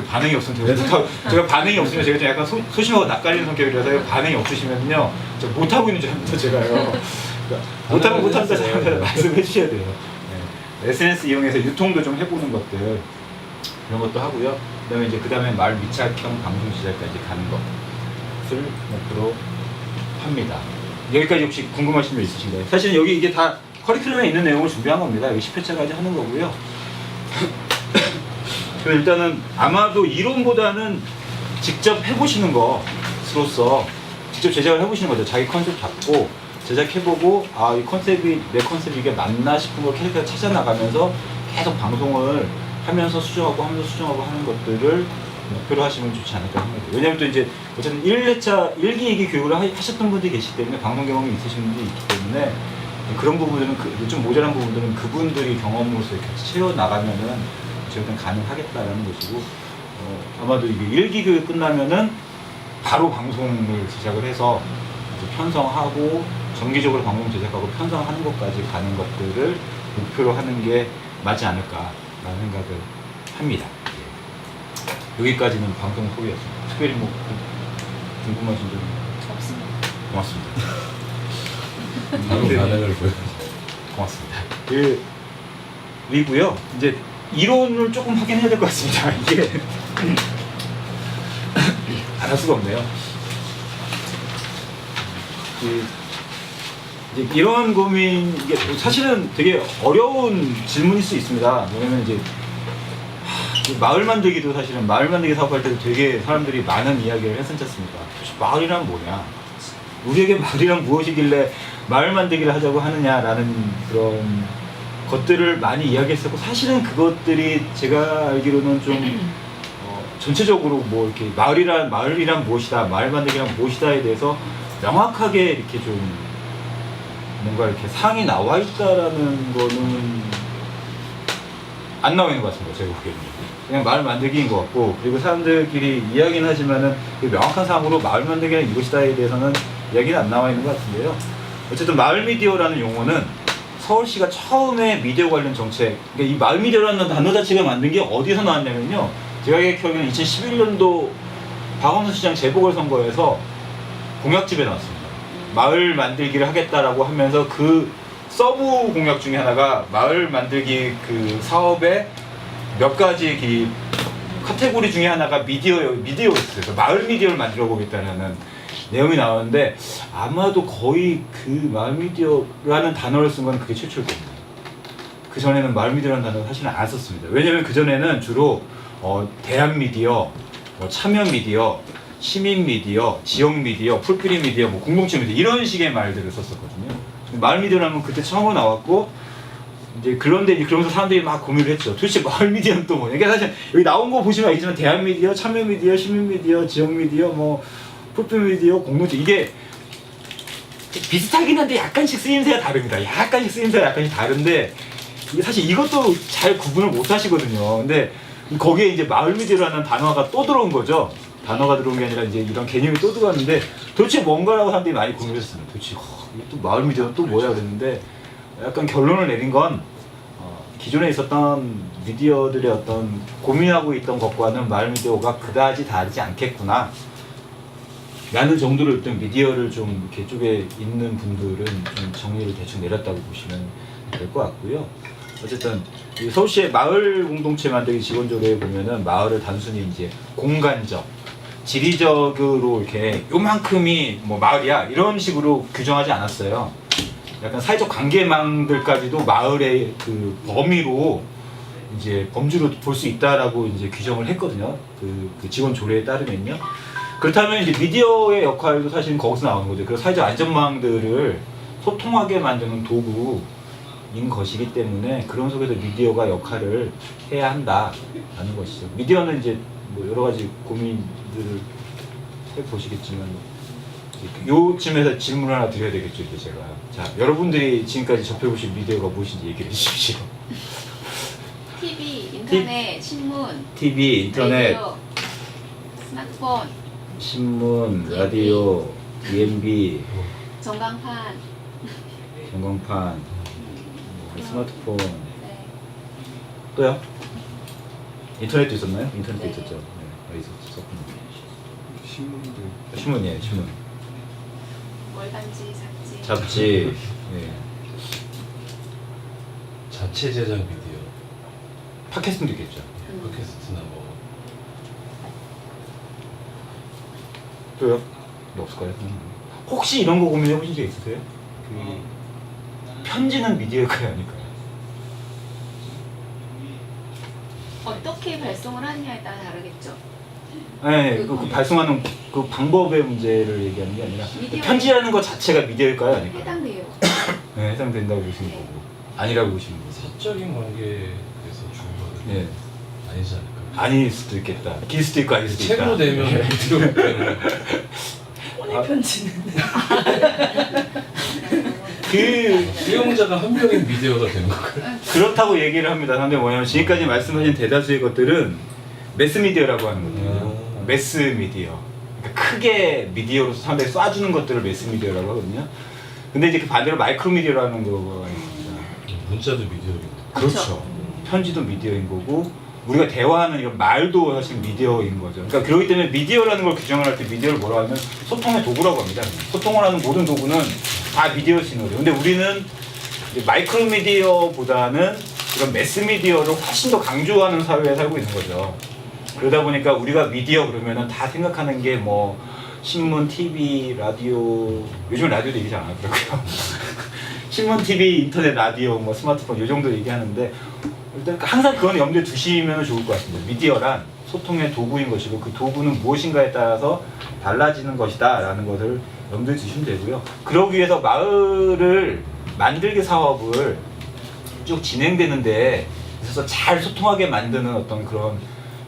반응이 없으면 제가 반응이 없으면 제가 좀 약간 소심하고 낯가리는 성격이라서 반응이 없으시면요 못하고 있는 줄 압니다 제가요. 그러니까 못한다 생각해서 말씀해 주셔야 돼요. 네. SNS 이용해서 유통도 좀 해보는 것들 이런 것도 하고요. 그다음에 말 미착형 방송 시작까지 가는 것을 목표로 합니다. 여기까지 혹시 궁금하신 점 있으신가요? 사실은 여기 이게 다 커리큘럼에 있는 내용을 준비한 겁니다. 여기 10회차까지 하는 거고요. 일단은 아마도 이론보다는 직접 해보시는 것으로서 직접 제작을 해보시는 거죠. 자기 컨셉 잡고 제작해보고 이 컨셉이 내 컨셉이 이게 맞나 싶은 걸 캐릭터 찾아나가면서 계속 방송을 하면서 수정하고 하는 것들을 목표로 하시면 좋지 않을까 합니다. 왜냐하면 또 이제 어쨌든 1회차 1기 2기 교육을 하셨던 분들이 계시기 때문에 방송 경험이 있으신 분들이 있기 때문에 그런 부분들은 좀 모자란 부분들은 그분들이 경험으로서 이렇게 채워나가면은 어쨌든 가능하겠다라는 것이고 아마도 이게 1기 교육 끝나면은 바로 방송을 시작을 해서 이제 편성하고 정기적으로 방송 제작하고 편성하는 것까지 가는 것들을 목표로 하는 게 맞지 않을까라는 생각을 합니다. 여기까지는 방송 소개였습니다. 특별히 뭐 궁금하신 점 없습니다. 고맙습니다. 바로 반응을 보여. 고맙습니다. 그리고요 이제 이론을 조금 확인해야 될 것 같습니다. 이게 안 할 수가 없네요. 이제 이런 고민 이게 사실은 되게 어려운 질문일 수 있습니다. 왜냐면 이제 마을 만들기도 사실은 마을 만들기 사업할 때도 되게 사람들이 많은 이야기를 했었지 않습니까? 도대체 마을이란 뭐냐? 우리에게 마을이란 무엇이길래 마을 만들기를 하자고 하느냐라는 그런 것들을 많이 이야기했었고 사실은 그것들이 제가 알기로는 좀 전체적으로 뭐 이렇게 마을이란 무엇이다, 마을 만들기란 무엇이다에 대해서 명확하게 이렇게 좀 뭔가 이렇게 사항이 나와 있다라는 거는 안 나와 있는 것 같습니다. 제가 보기에는 그냥 마을 만들기인 것 같고 그리고 사람들끼리 이야기는 하지만은 그 명확한 사항으로 마을 만들기는 이것이다에 대해서는 이야기는 안 나와 있는 것 같은데요. 어쨌든 마을 미디어라는 용어는 서울시가 처음에 미디어 관련 정책, 그러니까 이 마을 미디어라는 단어 자체가 만든 게 어디서 나왔냐면요. 제가 기억에는 2011년도 박원순 시장 재보궐선거에서 공약집에 나왔습니다. 마을 만들기를 하겠다라고 하면서 그 서브 공약 중에 하나가 마을 만들기 그 사업의 몇 가지 그 카테고리 중에 하나가 미디어였어요. 마을 미디어를 만들어 보겠다는 내용이 나오는데 아마도 거의 그 마을 미디어라는 단어를 쓴 건 그게 최초일 겁니다. 그 전에는 마을 미디어라는 단어를 사실은 안 썼습니다. 왜냐면 그 전에는 주로 대한 미디어, 참여 미디어, 시민 미디어, 지역 미디어, 풀뿌리 미디어, 뭐 공동체 미디어 이런 식의 말들을 썼었거든요. 마을 미디어라면 그때 처음으로 나왔고 이제 그러면서 사람들이 막 고민을 했죠. 도대체 마을 미디어는 또 뭐냐? 그러니까 사실 여기 나온 거 보시면 알겠지만 대한 미디어, 참여 미디어, 시민 미디어, 지역 미디어, 뭐 풀뿌리 미디어, 공동체 이게 비슷하긴 한데 약간씩 쓰임새가 다릅니다. 약간씩 다른데 이게 사실 이것도 잘 구분을 못 하시거든요. 근데 거기에 이제 마을 미디어라는 단어가 또 들어온 거죠. 단어가 들어온 게 아니라 이제 이런 개념이 또 들어왔는데 도대체 뭔가라고 사람들이 많이 고민했습니다. 도대체 이게 또 마을 미디어는 또 뭐야 그랬는데 약간 결론을 내린 건 기존에 있었던 미디어들의 어떤 고민하고 있던 것과는 마을 미디어가 그다지 다르지 않겠구나 라는 정도로 어떤 미디어를 좀 이렇게 쪽에 있는 분들은 좀 정리를 대충 내렸다고 보시면 될 것 같고요. 어쨌든 이 서울시의 마을 공동체 만들기 지원조례에 보면은 마을을 단순히 이제 공간적, 지리적으로 이렇게 요만큼이 뭐 마을이야 이런 식으로 규정하지 않았어요. 약간 사회적 관계망들까지도 마을의 그 범위로 이제 범주로 볼 수 있다라고 이제 규정을 했거든요. 그 지원 조례에 따르면요. 그렇다면 이제 미디어의 역할도 사실은 거기서 나오는 거죠. 그래서 사회적 안전망들을 소통하게 만드는 도구인 것이기 때문에 그런 속에서 미디어가 역할을 해야 한다라는 것이죠. 미디어는 이제 뭐 여러 가지 고민들을 해보시겠지만 요쯤에서 질문 하나 드려야 되겠죠, 이제 제가. 자, 여러분들이 지금까지 접해보신 미디어가 무엇인지 얘기해 주십시오. TV, 인터넷, 신문, TV, 인터넷, 라디오, 스마트폰, 신문, 라디오, DMB, 전광판, 전광판, 스마트폰, 네. 또요? 인터넷도 있었나요? 인터넷도 있었죠. 네, 있었군요. 신문도 신문이에요, 신문. 월간지, 잡지. 잡지. 네. 자체 제작 미디어, 팟캐스트도 있겠죠. 팟캐스트나 뭐 또요? 뭐 없을까요? 혹시 이런 거 고민해 보신 적 있으세요? 편지는 미디어일까요, 아닐까요? 어떻게 발송을 하느냐에 따라 다르겠죠. 네, 그 발송하는 그 방법의 문제를 얘기하는 게 아니라 미디어. 편지라는 것 자체가 미디어일까요, 아닐까요? 해당돼요. 네, 해당된다고 보시는 네. 거고 아니라고 보시는 거고. 사적인 관계에서 주는 네, 아니지 않을까? 아닐 수도 있겠다. 길 수도 있고 아닐 수도 있다. 책으로 되면 미디어가 되는 오늘 편지는 그 수용자가 한 명인 미디어가 되는 거예요. 그렇다고 얘기를 합니다. 근데 뭐냐면 지금까지 말씀하신 대다수의 것들은 매스미디어라고 하는 거거든요. 매스미디어. 그러니까 크게 미디어로서 상당히 쏴주는 것들을 매스미디어라고 하거든요. 근데 이제 그 반대로 마이크로미디어라는 거가 있습니다. 문자도 미디어입니다. 그렇죠. 편지도 미디어인 거고 우리가 대화하는 이런 말도 사실 미디어인 거죠. 그러니까 그렇기 때문에 미디어라는 걸 규정을 할 때 미디어를 뭐라고 하면 소통의 도구라고 합니다. 소통을 하는 모든 도구는 다 미디어인 거죠. 근데 우리는 이제 마이크로 미디어보다는 이런 매스 미디어를 훨씬 더 강조하는 사회에 살고 있는 거죠. 그러다 보니까 우리가 미디어 그러면은 다 생각하는 게 뭐 신문, TV, 라디오, 요즘 라디오도 얘기 잘 안 하더라고요. 신문, TV, 인터넷, 라디오, 뭐 스마트폰 요 정도 얘기하는데 일단 항상 그건 염두에 두시면 좋을 것 같습니다. 미디어란 소통의 도구인 것이고 그 도구는 무엇인가에 따라서 달라지는 것이다 라는 것을 염두에 두시면 되고요. 그러기 위해서 마을을 만들기 사업을 쭉 진행되는데 있어서 잘 소통하게 만드는 어떤 그런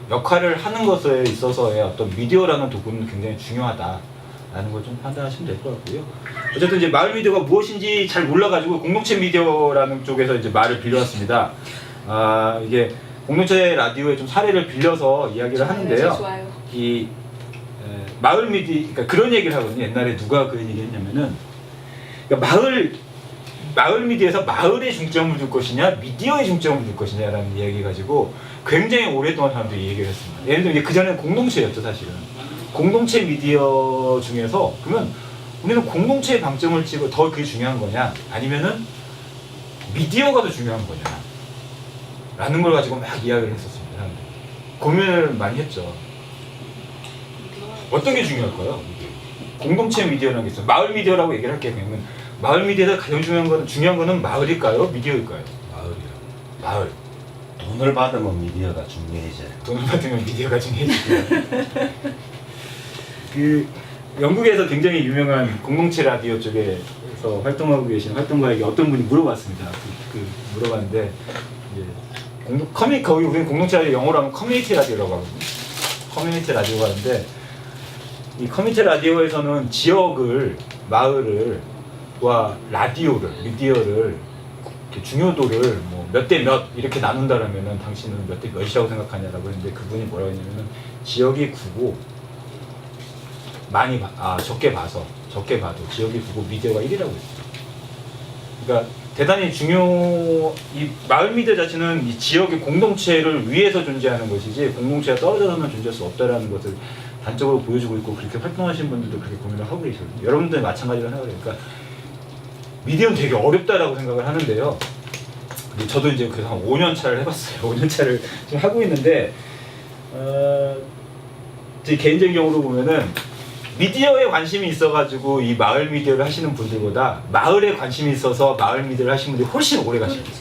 역할을 하는 것에 있어서의 어떤 미디어라는 도구는 굉장히 중요하다라는 걸 좀 판단하시면 될 것 같고요. 어쨌든 이제 마을 미디어가 무엇인지 잘 몰라가지고 공동체 미디어라는 쪽에서 이제 말을 빌려왔습니다. 아 이게 공동체 라디오의 좀 사례를 빌려서 이야기를 하는데요. 좋아요. 이 마을 미디 그러니까 그런 얘기를 하거든요. 옛날에 누가 그런 얘기 했냐면은 그러니까 마을 미디어에서 마을에 중점을 둘 것이냐 미디어에 중점을 둘 것이냐라는 이야기 가지고 굉장히 오랫동안 사람들이 이 얘기를 했습니다. 예를 들면 그 전에는 공동체였죠 사실은. 공동체 미디어 중에서 그러면 우리는 공동체에 방점을 찍고 더 그게 중요한 거냐 아니면은 미디어가 더 중요한 거냐 라는 걸 가지고 막 이야기를 했었습니다. 고민을 많이 했죠. 어떤 게 중요할까요? 공동체 미디어라는 게 있어요. 마을 미디어라고 얘기를 할게요. 그러면 마을 미디어에서 가장 중요한 거는 마을일까요? 미디어일까요? 마을이라. 마을. 돈을 받으면 미디어가 중요해져요. 돈을 받으면 미디어가 중요해지고요. 그 영국에서 굉장히 유명한 공동체 라디오 쪽에서 활동하고 계신 활동가에게 어떤 분이 물어봤습니다. 물어봤는데 이제 거기 우리는 공동체 라디오 영어로 하면 커뮤니티 라디오라고 하거든요. 커뮤니티 라디오가 하는데 이 커뮤니티 라디오에서는 지역을 마을을 와 라디오를 미디어를 중요도를 뭐 몇 대 몇 이렇게 나눈다라면은 당신은 몇 대 몇이라고 생각하냐라고 했는데 그분이 뭐라고 했냐면은 지역이 9고 적게 봐도 지역이 9고 미디어가 1이라고 했어요. 그러니까 대단히 이 마을 미디어 자체는 이 지역의 공동체를 위해서 존재하는 것이지 공동체가 떨어져서만 존재할 수 없다라는 것을 단적으로 보여주고 있고 그렇게 활동하시는 분들도 그렇게 고민을 하고 계시거든요. 여러분들 마찬가지로 생각을 해요. 그러니까 미디어는 되게 어렵다라고 생각을 하는데요. 저도 이제 그래서 한 5년 차를 해봤어요. 5년 차를 지금 하고 있는데 제 개인적인 경우로 보면은 미디어에 관심이 있어가지고 이 마을 미디어를 하시는 분들보다 마을에 관심이 있어서 마을 미디어를 하시는 분들이 훨씬 오래 가십니다.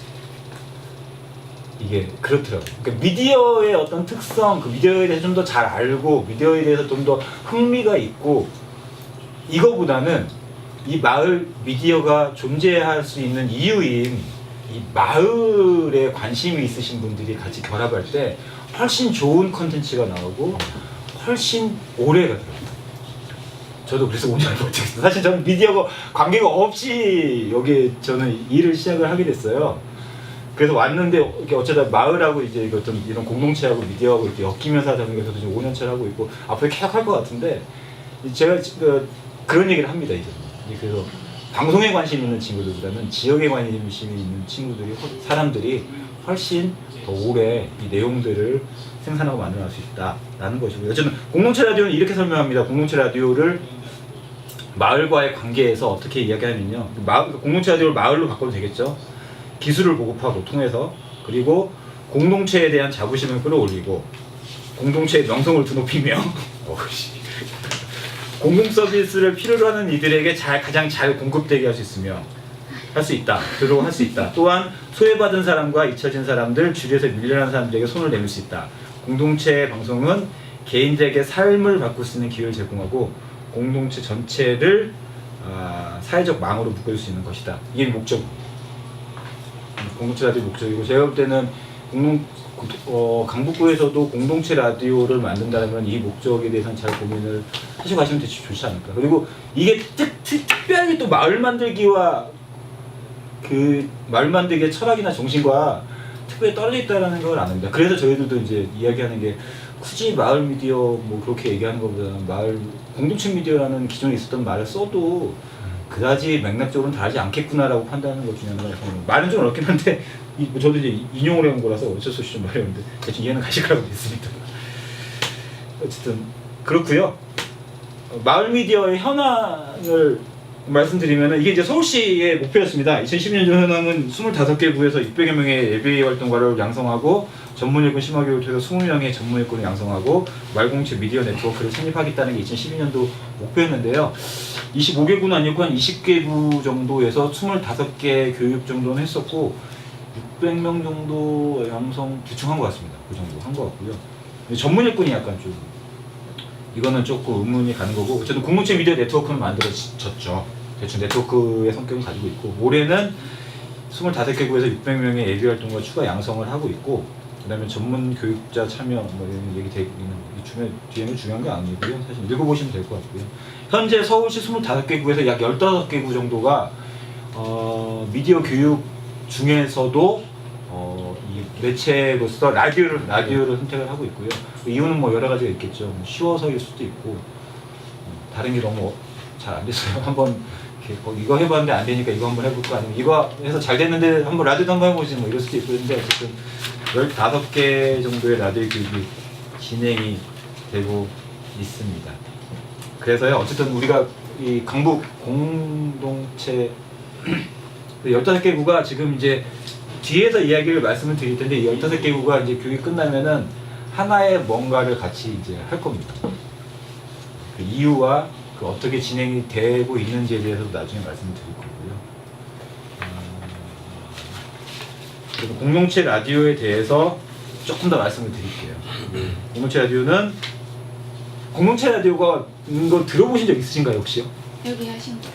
이게 그렇더라고요. 그러니까 미디어의 어떤 특성, 그 미디어에 대해서 좀 더 잘 알고 미디어에 대해서 좀 더 흥미가 있고 이거보다는 이 마을 미디어가 존재할 수 있는 이유인 이 마을에 관심이 있으신 분들이 같이 결합할 때 훨씬 좋은 컨텐츠가 나오고 훨씬 오래 가더라고요. 저도 그래서 5년을 버텼어요. 사실 저는 미디어가 관계가 없이 여기 저는 일을 시작을 하게 됐어요. 그래서 왔는데 이렇게 어쩌다 마을하고 이제 이거 좀 이런 공동체하고 미디어하고 이렇게 엮이면서 하다 보니까 저도 지금 5년차를 하고 있고 앞으로 계속 할 것 같은데 제가 그런 얘기를 합니다 이제. 그래서 방송에 관심 있는 친구들보다는 지역에 관심이 있는 사람들이 훨씬 더 오래 이 내용들을 생산하고 만들어낼 수 있다라는 것이고요. 어쨌든 공동체 라디오는 이렇게 설명합니다. 공동체 라디오를 마을과의 관계에서 어떻게 이야기하면요. 공동체 라디오를 마을로 바꿔도 되겠죠. 기술을 보급하고 통해서, 그리고 공동체에 대한 자부심을 끌어올리고 공동체의 명성을 드높이며 공공 서비스를 필요로 하는 이들에게 가장 잘 공급되게 할 수 있으며 할 수 있다. 들어 할 수 있다. 또한 소외받은 사람과 잊혀진 사람들, 주위에서 밀려난 사람들에게 손을 내밀 수 있다. 공동체 방송은 개인들에게 삶을 바꿀 수 있는 기회를 제공하고 공동체 전체를 사회적 망으로 묶을 수 있는 것이다. 이게 목적. 공동체 라디오 목적이고, 제가 볼 때는 강북구에서도 공동체 라디오를 만든다면 이 목적에 대해서는 잘 고민을 하시고 가시면 좋지 않을까. 그리고 이게 특별히 또 마을 만들기와 그 마을 만들기의 철학이나 정신과 특별히 떨어져 있다는 걸 아닙니다. 그래서 저희들도 이제 이야기하는 게 굳이 마을 미디어 뭐 그렇게 얘기하는 것보다는 마을 공동체 미디어라는 기존에 있었던 말을 써도 그다지 맥락적으로는 다르지 않겠구나라고 판단하는 것 중에 하나가 말은 좀 어렵긴 한데 저도 이제 인용을 해온 거라서 어쩔 수 없이 좀 말해오는데 대충 이해는 가실 거라고 믿습니다. 어쨌든 그렇고요. 마을 미디어의 현황을 말씀드리면 이게 이제 서울시의 목표였습니다. 2012년 현황은 25개 구에서 600여 명의 예비 활동가를 양성하고 전문 일꾼 심화 교육을 통해서 20명의 전문 일꾼을 양성하고 말공체 미디어 네트워크를 창립하겠다는 게 2012년도 목표였는데요. 25개구는 아니고 한 20개구 정도에서 25개 교육 정도는 했었고 600명 정도 양성 대충 한 것 같습니다. 그 정도 한 것 같고요. 전문 일꾼이 약간 좀 이거는 조금 의문이 가는 거고, 어쨌든 공동체 미디어 네트워크는 만들어졌죠. 대충 네트워크의 성격을 가지고 있고, 올해는 25개 구에서 600명의 예비 활동가 추가 양성을 하고 있고, 그다음에 전문 교육자 참여 뭐 이런 얘기 되는 뒤에는 중요한 게 아니고요. 사실 읽어보시면 될 것 같고요. 현재 서울시 25개 구에서 약 15개 구 정도가 미디어 교육 중에서도 이 매체로서 라디오를 선택을 하고 있고요. 이유는 뭐 여러 가지가 있겠죠. 쉬워서일 수도 있고, 다른 게 너무 잘 안 됐어요. 한번 이거 해봤는데 안 되니까 이거 한번 해볼까, 아니면 이거 해서 잘 됐는데 한번 라디오도 한번 해보지 뭐 이럴 수도 있고. 근데 어쨌든 15개 정도의 라디오 교육이 진행이 되고 있습니다. 그래서요, 어쨌든 우리가 이 강북 공동체 15개 구가 지금 이제 뒤에서 이야기를 말씀을 드릴 텐데, 이 15개 구가 이제 교육이 끝나면은 하나의 뭔가를 같이 이제 할 겁니다. 그 이유와 그 어떻게 진행이 되고 있는지에 대해서도 나중에 말씀을 드릴 거고요. 그리고 공동체 라디오에 대해서 조금 더 말씀을 드릴게요. 공동체 라디오는 공동체 라디오가 이거 들어보신 적 있으신가요, 혹시요? 여기 하신 거.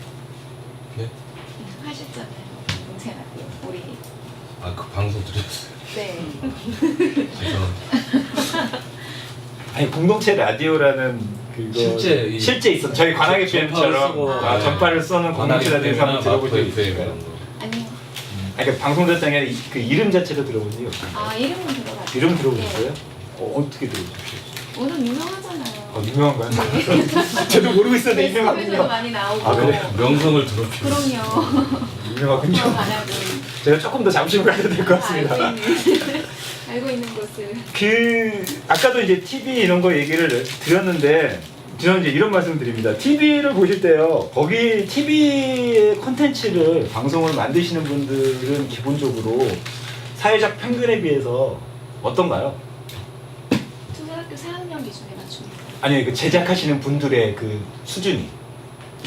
네? 하셨잖아요. 공동체 라디오. 우리. 그 방송 들었어요. 네. 죄송합니다. 아니, 공동체 라디오라는 그거 실제 있어. 저희 관악의 PM처럼 전파를 쏘는 공동체 라디오에서 한번 들어보신 적 있으실까요? 아니요. 그러니까 방송 자체가 그 이름 자체도 들어본 적이 없어요. 이름은 들어봤어요. 이름 들어보셨어요? 네. 어떻게 들어보셨어요? 오늘 유명하잖아요. 유명한가요? 저도 모르고 있었는데 페이스북에서도 유명하군요. 많이 나오고. 그래요? 명성을 드높이고. 그럼요. 유명하군요. 관악은. 제가 조금 더 잠시만 가야 될 것 같습니다. 알고 있는 곳을. 아까도 이제 TV 이런 거 얘기를 드렸는데, 저는 이제 이런 말씀 드립니다. TV를 보실 때요, 거기 TV의 콘텐츠를, 방송을 만드시는 분들은 기본적으로 사회적 평균에 비해서 어떤가요? 초등학교 4학년 기준에 맞춥니다. 아니, 그 제작하시는 분들의 그 수준이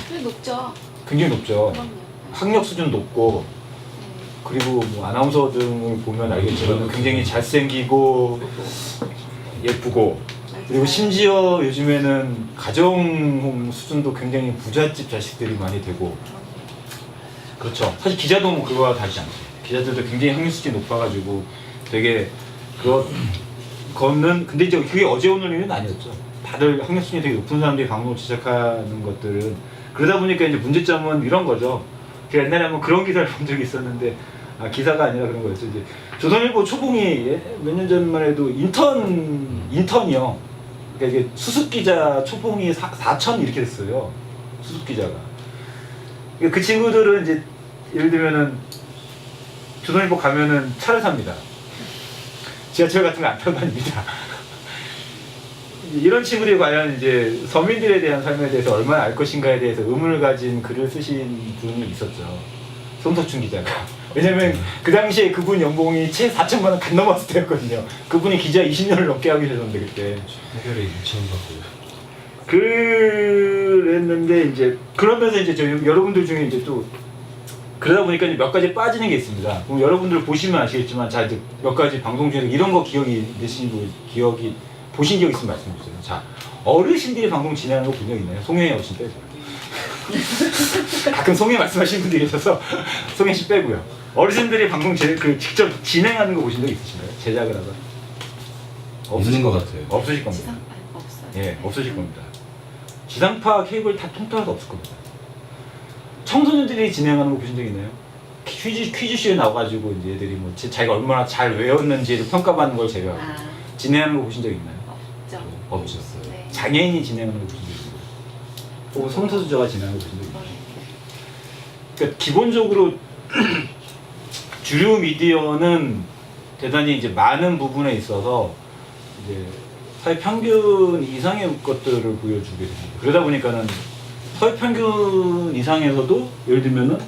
꽤 높죠. 굉장히 높죠. 그럼요. 학력 수준 높고, 그리고 뭐 아나운서 등을 보면 알겠지만 굉장히 잘생기고 예쁘고, 그리고 심지어 요즘에는 가정 수준도 굉장히 부잣집 자식들이 많이 되고. 그렇죠. 사실 기자도 뭐 그거와 다르지 않죠. 기자들도 굉장히 학력 수준이 높아가지고 되게 그거는, 근데 이제 그게 어제 오늘 일은 아니었죠. 다들 학력 수준이 되게 높은 사람들이 방송을 제작하는 것들은, 그러다 보니까 이제 문제점은 이런 거죠. 제가 옛날에 한번 그런 기사를 본 적이 있었는데, 기사가 아니라 그런 거였죠. 이제 조선일보 초봉이 몇 년 전만 해도 인턴이요. 그러니까 이게 수습 기자 초봉이 4천 이렇게 됐어요. 수습 기자가. 그러니까 그 친구들은 이제 예를 들면은 조선일보 가면은 차를 삽니다. 지하철 같은 거 안 타고 다닙니다. 이런 친구들이 과연 이제 서민들에 대한 삶에 대해서 얼마나 알 것인가에 대해서 의문을 가진 글을 쓰신 분이 있었죠. 손석춘 기자가. 왜냐면 그 당시에 그분 연봉이 채 4천만 원 간 넘었을 때였거든요. 그분이 기자 20년을 넘게 하고 계셨는데 그때. 해결에 6천 받고요. 그랬는데 이제 그러면서 이제 저 여러분들 중에 이제 또 그러다 보니까 이제 몇 가지 빠지는 게 있습니다. 그럼 여러분들 보시면 아시겠지만 자 이제 몇 가지 방송 중에서 이런 거 기억이 되신 분 기억이 보신 기억 있으면 말씀해 주세요. 자 어르신들이 방송 진행하는 거 본 적 있나요? 송혜 어르신 빼고요. 가끔 송혜 말씀하시는 분들이 계셔서 송혜 씨 빼고요. 어르신들이 방송 직접 진행하는 거 보신 적 있으신가요? 제작을 하다. 없는 것 같아요. 없으실 겁니다. 지상 없어요. 예, 없으실 겁니다. 지상파 케이블 다 통틀어서 없을 겁니다. 청소년들이 진행하는 거 보신 적 있나요? 퀴즈쇼에 나와가지고 이제 애들이 뭐 자기가 얼마나 잘 외웠는지를 평가받는 걸 제가 아, 진행하는 거 보신 적 있나요? 없죠. 없었어요. 네. 장애인이 진행하는 거 보신 적 있나요? 혹은 성소수자가 진행하는 거 보신 적 있나요? 그러니까 기본적으로 주류 미디어는 대단히 이제 많은 부분에 있어서 이제 사회 평균 이상의 것들을 보여주게 됩니다. 그러다 보니까는 사회 평균 이상에서도 예를 들면은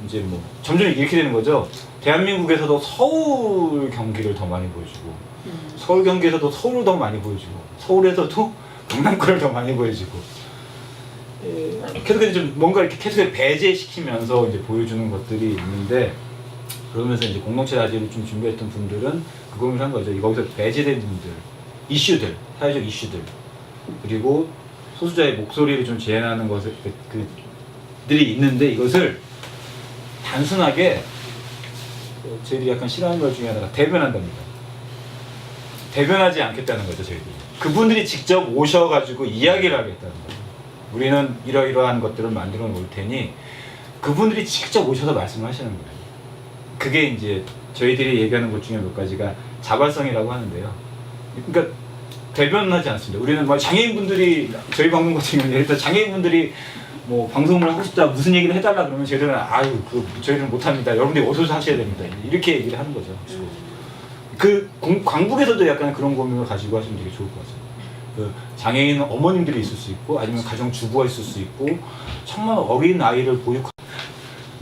이제 뭐 점점 이렇게 되는 거죠. 대한민국에서도 서울 경기를 더 많이 보여주고 서울 경기에서도 서울을 더 많이 보여주고 서울에서도 강남권을 더 많이 보여주고 계속 좀 뭔가 이렇게 계속 배제시키면서 이제 보여주는 것들이 있는데 그러면서 이제 공동체 라디오를 좀 준비했던 분들은 그 고민을 한 거죠. 거기서 배제된 분들, 이슈들, 사회적 이슈들 그리고 소수자의 목소리를 좀 재현하는 것을 그들이 있는데 이것을 단순하게 저희들이 약간 싫어하는 것 중에 하나가 대변한답니다. 대변하지 않겠다는 거죠, 저희들이. 그분들이 직접 오셔가지고 이야기를 하겠다는 거예요. 우리는 이러이러한 것들을 만들어 놓을 테니 그분들이 직접 오셔서 말씀을 하시는 거예요. 그게 이제 저희들이 얘기하는 것 중에 몇 가지가 자발성이라고 하는데요. 그러니까 대변하지 않습니다. 우리는 뭐 장애인분들이 저희 방송 같은 경우는 일단 장애인분들이 뭐 방송을 하고 싶다 무슨 얘기를 해달라 그러면 저희들은 아유 저희는 못합니다. 여러분들이 오셔서 하셔야 됩니다. 이렇게 얘기를 하는 거죠. 그 광북에서도 약간 그런 고민을 가지고 하시면 되게 좋을 것 같아요. 그 장애인 어머님들이 있을 수 있고 아니면 가정 주부가 있을 수 있고 정말 어린 아이를 보육하는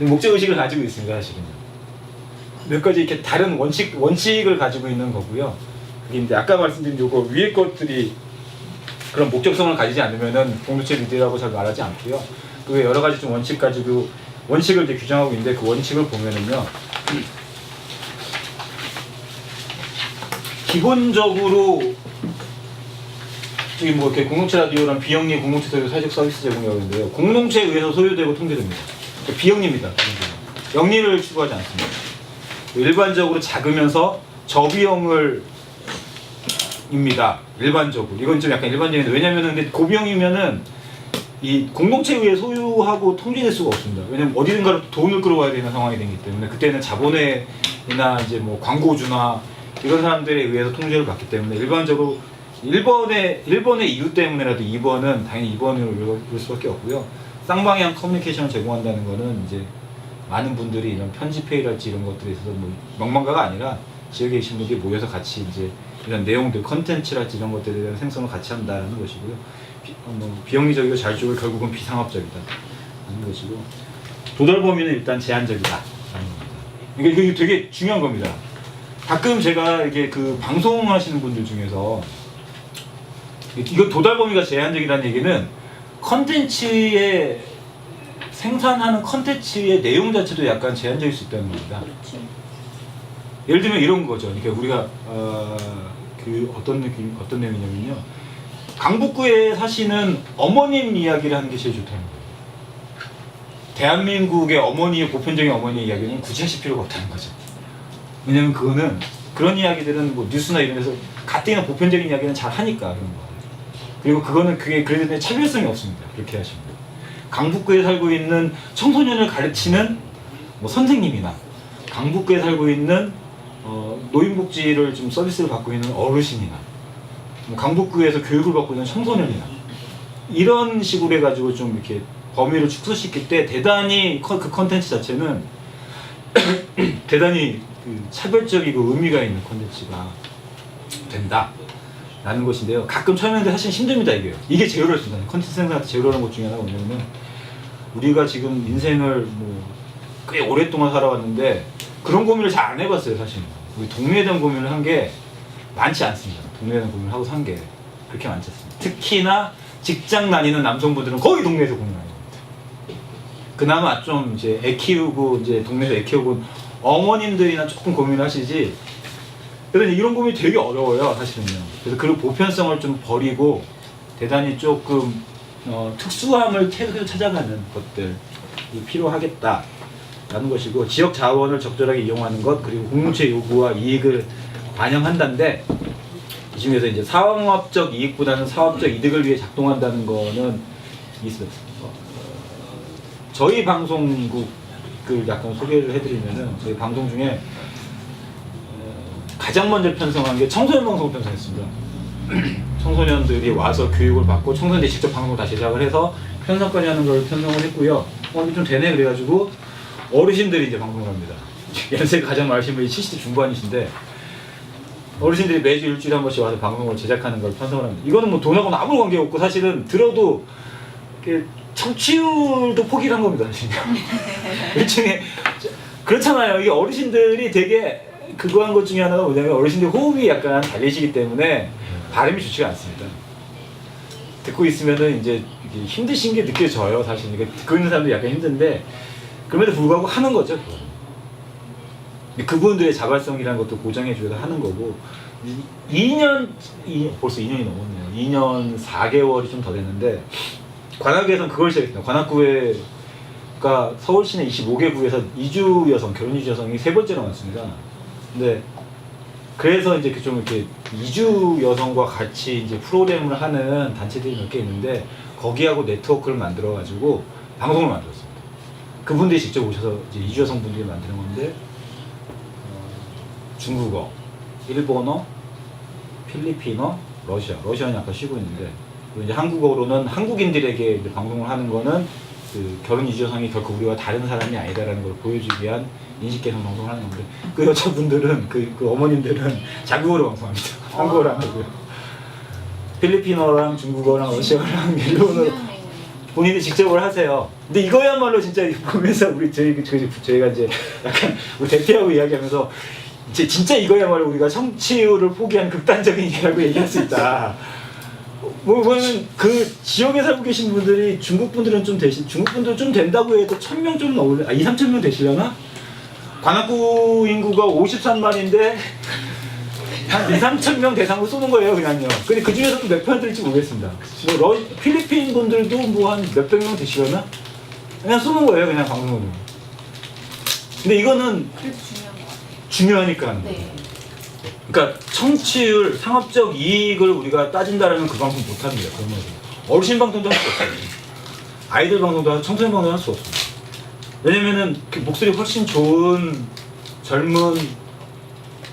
목적 의식을 가지고 있습니다. 사실은요. 몇 가지 이렇게 다른 원칙을 가지고 있는 거고요. 그게 이제 아까 말씀드린 요거 위에 것들이 그런 목적성을 가지지 않으면은 공동체 미디어라고 잘 말하지 않고요. 그 여러 가지 좀 원칙 가지고 원칙을 이제 규정하고 있는데 그 원칙을 보면은요. 기본적으로 저기 뭐 이렇게 공동체 라디오랑 비영리 공동체 소유 사회적 서비스 제공이라고 하는데요. 공동체에 의해서 소유되고 통제됩니다. 비영리입니다. 영리를 추구하지 않습니다. 일반적으로 작으면서 저비용을 입니다. 일반적으로 이건 좀 약간 일반적인데 왜냐면은 근데 고비용이면은 이 공동체에 의해 소유하고 통제될 수가 없습니다. 왜냐면 어디든가로 돈을 끌어와야 되는 상황이 되기 때문에 그때는 자본회나 이제 뭐 광고주나 이런 사람들에 의해서 통제를 받기 때문에 일반적으로 1번의 이유 때문에라도 2번은 당연히 2번으로 볼 수밖에 없고요. 쌍방향 커뮤니케이션을 제공한다는 거는 이제 많은 분들이 이런 편집회의랄지 이런 것들에 있어서 뭐 명망가가 아니라 지역에 계신 분들이 모여서 같이 이제 이런 내용들, 컨텐츠랄지 이런 것들에 대한 생성을 같이 한다는 것이고요. 비영리적이고 자율적이고 결국은 비상업적이다 하는 것이고 도달 범위는 일단 제한적이다 라는 겁니다. 이게 되게 중요한 겁니다. 가끔 제가 이게 그 방송하시는 분들 중에서 이거 도달 범위가 제한적이라는 얘기는 컨텐츠의 생산하는 컨텐츠의 내용 자체도 약간 제한적일 수 있다는 겁니다. 그렇지. 예를 들면 이런 거죠. 그러니까 우리가 그 어떤 내용이냐면요. 강북구에 사시는 어머님 이야기를 하는 게 제일 좋다는 거예요. 대한민국의 어머니의 보편적인 어머니의 이야기는 굳이 하실 필요가 없다는 거죠. 왜냐면 그거는 그런 이야기들은 뭐 뉴스나 이런 데서 가뜩이나 보편적인 이야기는 잘 하니까 그런 거. 그리고 그게 그래도 차별성이 없습니다. 그렇게 하시면. 강북구에 살고 있는 청소년을 가르치는 뭐 선생님이나 강북구에 살고 있는 노인복지를 좀 서비스를 받고 있는 어르신이나 뭐 강북구에서 교육을 받고 있는 청소년이나 이런 식으로 해가지고 좀 이렇게 범위를 축소시킬 때 대단히 그 컨텐츠 자체는 대단히 그 차별적이고 의미가 있는 컨텐츠가 된다 라는 것인데요. 가끔 촬영하는데 사실 힘듭니다. 이게 제일 어렵습니다. 컨텐츠 생산할 때 제일 어려운 것 중에 하나가 뭐냐면 우리가 지금 인생을 뭐 꽤 오랫동안 살아왔는데 그런 고민을 잘 안 해봤어요. 사실 우리 동네에 대한 고민을 한 게 많지 않습니다. 동네에 대한 고민을 하고 산 게 그렇게 많지 않습니다. 특히나 직장 다니는 남성분들은 거의 동네에서 고민을 해요. 그나마 좀 이제 애 키우고 이제 동네에서 애 키우고 어머님들이나 조금 고민을 하시지. 그래서 이런 고민이 되게 어려워요, 사실은요. 그래서 그 보편성을 좀 버리고 대단히 조금 특수함을 계속 찾아가는 것들이 필요하겠다라는 것이고, 지역 자원을 적절하게 이용하는 것, 그리고 공동체 요구와 이익을 반영한다는데, 이 중에서 이제 상업적 이익보다는 사업적 이득을 위해 작동한다는 거는 있습니다. 저희 방송국을 약간 소개를 해드리면은, 저희 방송 중에 가장 먼저 편성한 게 청소년 방송을 편성했습니다. 청소년들이 와서 교육을 받고 청소년들이 직접 방송을 다 제작을 해서 편성까지 하는 걸 편성을 했고요. 이게 좀 되네 그래가지고 어르신들이 이제 방송을 합니다. 연세가 가장 많으신 분이 70대 중반이신데 어르신들이 매주 일주일에 한 번씩 와서 방송을 제작하는 걸 편성을 합니다. 이거는 뭐 돈하고는 아무 관계없고 사실은 들어도 청취율도 포기를 한 겁니다. 일종의 그렇잖아요. 이게 어르신들이 되게 그거 한 것 중에 하나가 뭐냐면 어르신들 호흡이 약간 달리시기 때문에 발음이 좋지가 않습니다. 듣고 있으면은 이제 힘드신 게 느껴져요, 사실. 그러니까 듣고 있는 사람도 약간 힘든데 그럼에도 불구하고 하는 거죠. 그분들의 자발성이라는 것도 보장해주려고 하는 거고, 벌써 2년이 넘었네요. 2년 4개월이 좀 더 됐는데 관악구에서는 그걸 시작했어요. 관악구가 서울 시내 25개 구에서 이주 여성, 결혼 이주 여성이 세 번째로 많습니다. 근데 그래서 이제 좀 이렇게 이주 여성과 같이 이제 프로그램을 하는 단체들이 몇 개 있는데 거기하고 네트워크를 만들어 가지고 방송을 만들었습니다. 그분들이 직접 오셔서 이제 이주 여성분들이 만드는 건데 중국어, 일본어, 필리핀어, 러시아는 약간 쉬고 있는데, 그리고 이제 한국어로는 한국인들에게 이제 방송을 하는 거는 그 결혼 이주 여성이 결코 우리와 다른 사람이 아니다라는 걸 보여주기 위한 인식 개선 방송을 하는 건데, 그 여자분들은 그 어머님들은 자국어로 방송합니다. 한국어로 안 하고요. 필리핀어랑 중국어랑 러시아어랑 일본어로 본인이 직접을 하세요. 근데 이거야말로 진짜 보면서 저희가 이제 약간 우리 대표하고 이야기하면서 이제 진짜 이거야말로 우리가 청취율을 포기한 극단적인 일이라고 얘기할 수 있다. 뭐냐면 그 지역에 살고 계신 분들이 중국 분들은 좀 된다고 해도 1000명 좀 넘을래? 2-3,000명 되시려나? 관악구 인구가 53만인데 한 2-3,000명 대상으로 쏘는 거예요, 그냥요. 근데 그 중에서도 몇 편 들을지 모르겠습니다. 필리핀 분들도 뭐 한 몇백 명 되시려나? 그냥 쏘는 거예요, 그냥 방송으로. 근데 이거는 그래도 중요한 것 같아요. 중요하니까. 네. 그러니까 청취율, 상업적 이익을 우리가 따진다라면 그 방송 못 합니다. 그런 거죠. 어르신 방송도 할 수 없어요. 아이들 방송도 청소년 방송도 할 수 없습니다. 왜냐면은 그 목소리 훨씬 좋은 젊은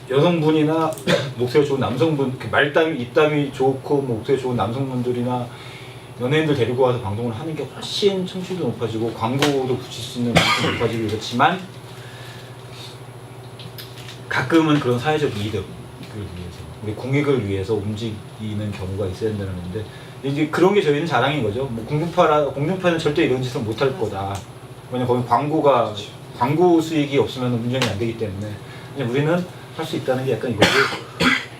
여성분이나 목소리가 좋은 남성분, 말담이 입담이 좋고 목소리 좋은 남성분들이나 연예인들 데리고 와서 방송을 하는 게 훨씬 청취율도 높아지고 광고도 붙일 수 있는 방송도 높아지고 이렇지만 가끔은 그런 사회적 이득을 위해서, 우리 공익을 위해서 움직이는 경우가 있어야 된다는 건데, 이제 그런 게 저희는 자랑인 거죠. 뭐 공중파는 절대 이런 짓을 못 할 거다. 왜냐면 거기 광고 수익이 없으면 운영이 안 되기 때문에 그냥 우리는 할 수 있다는 게 약간 이거고,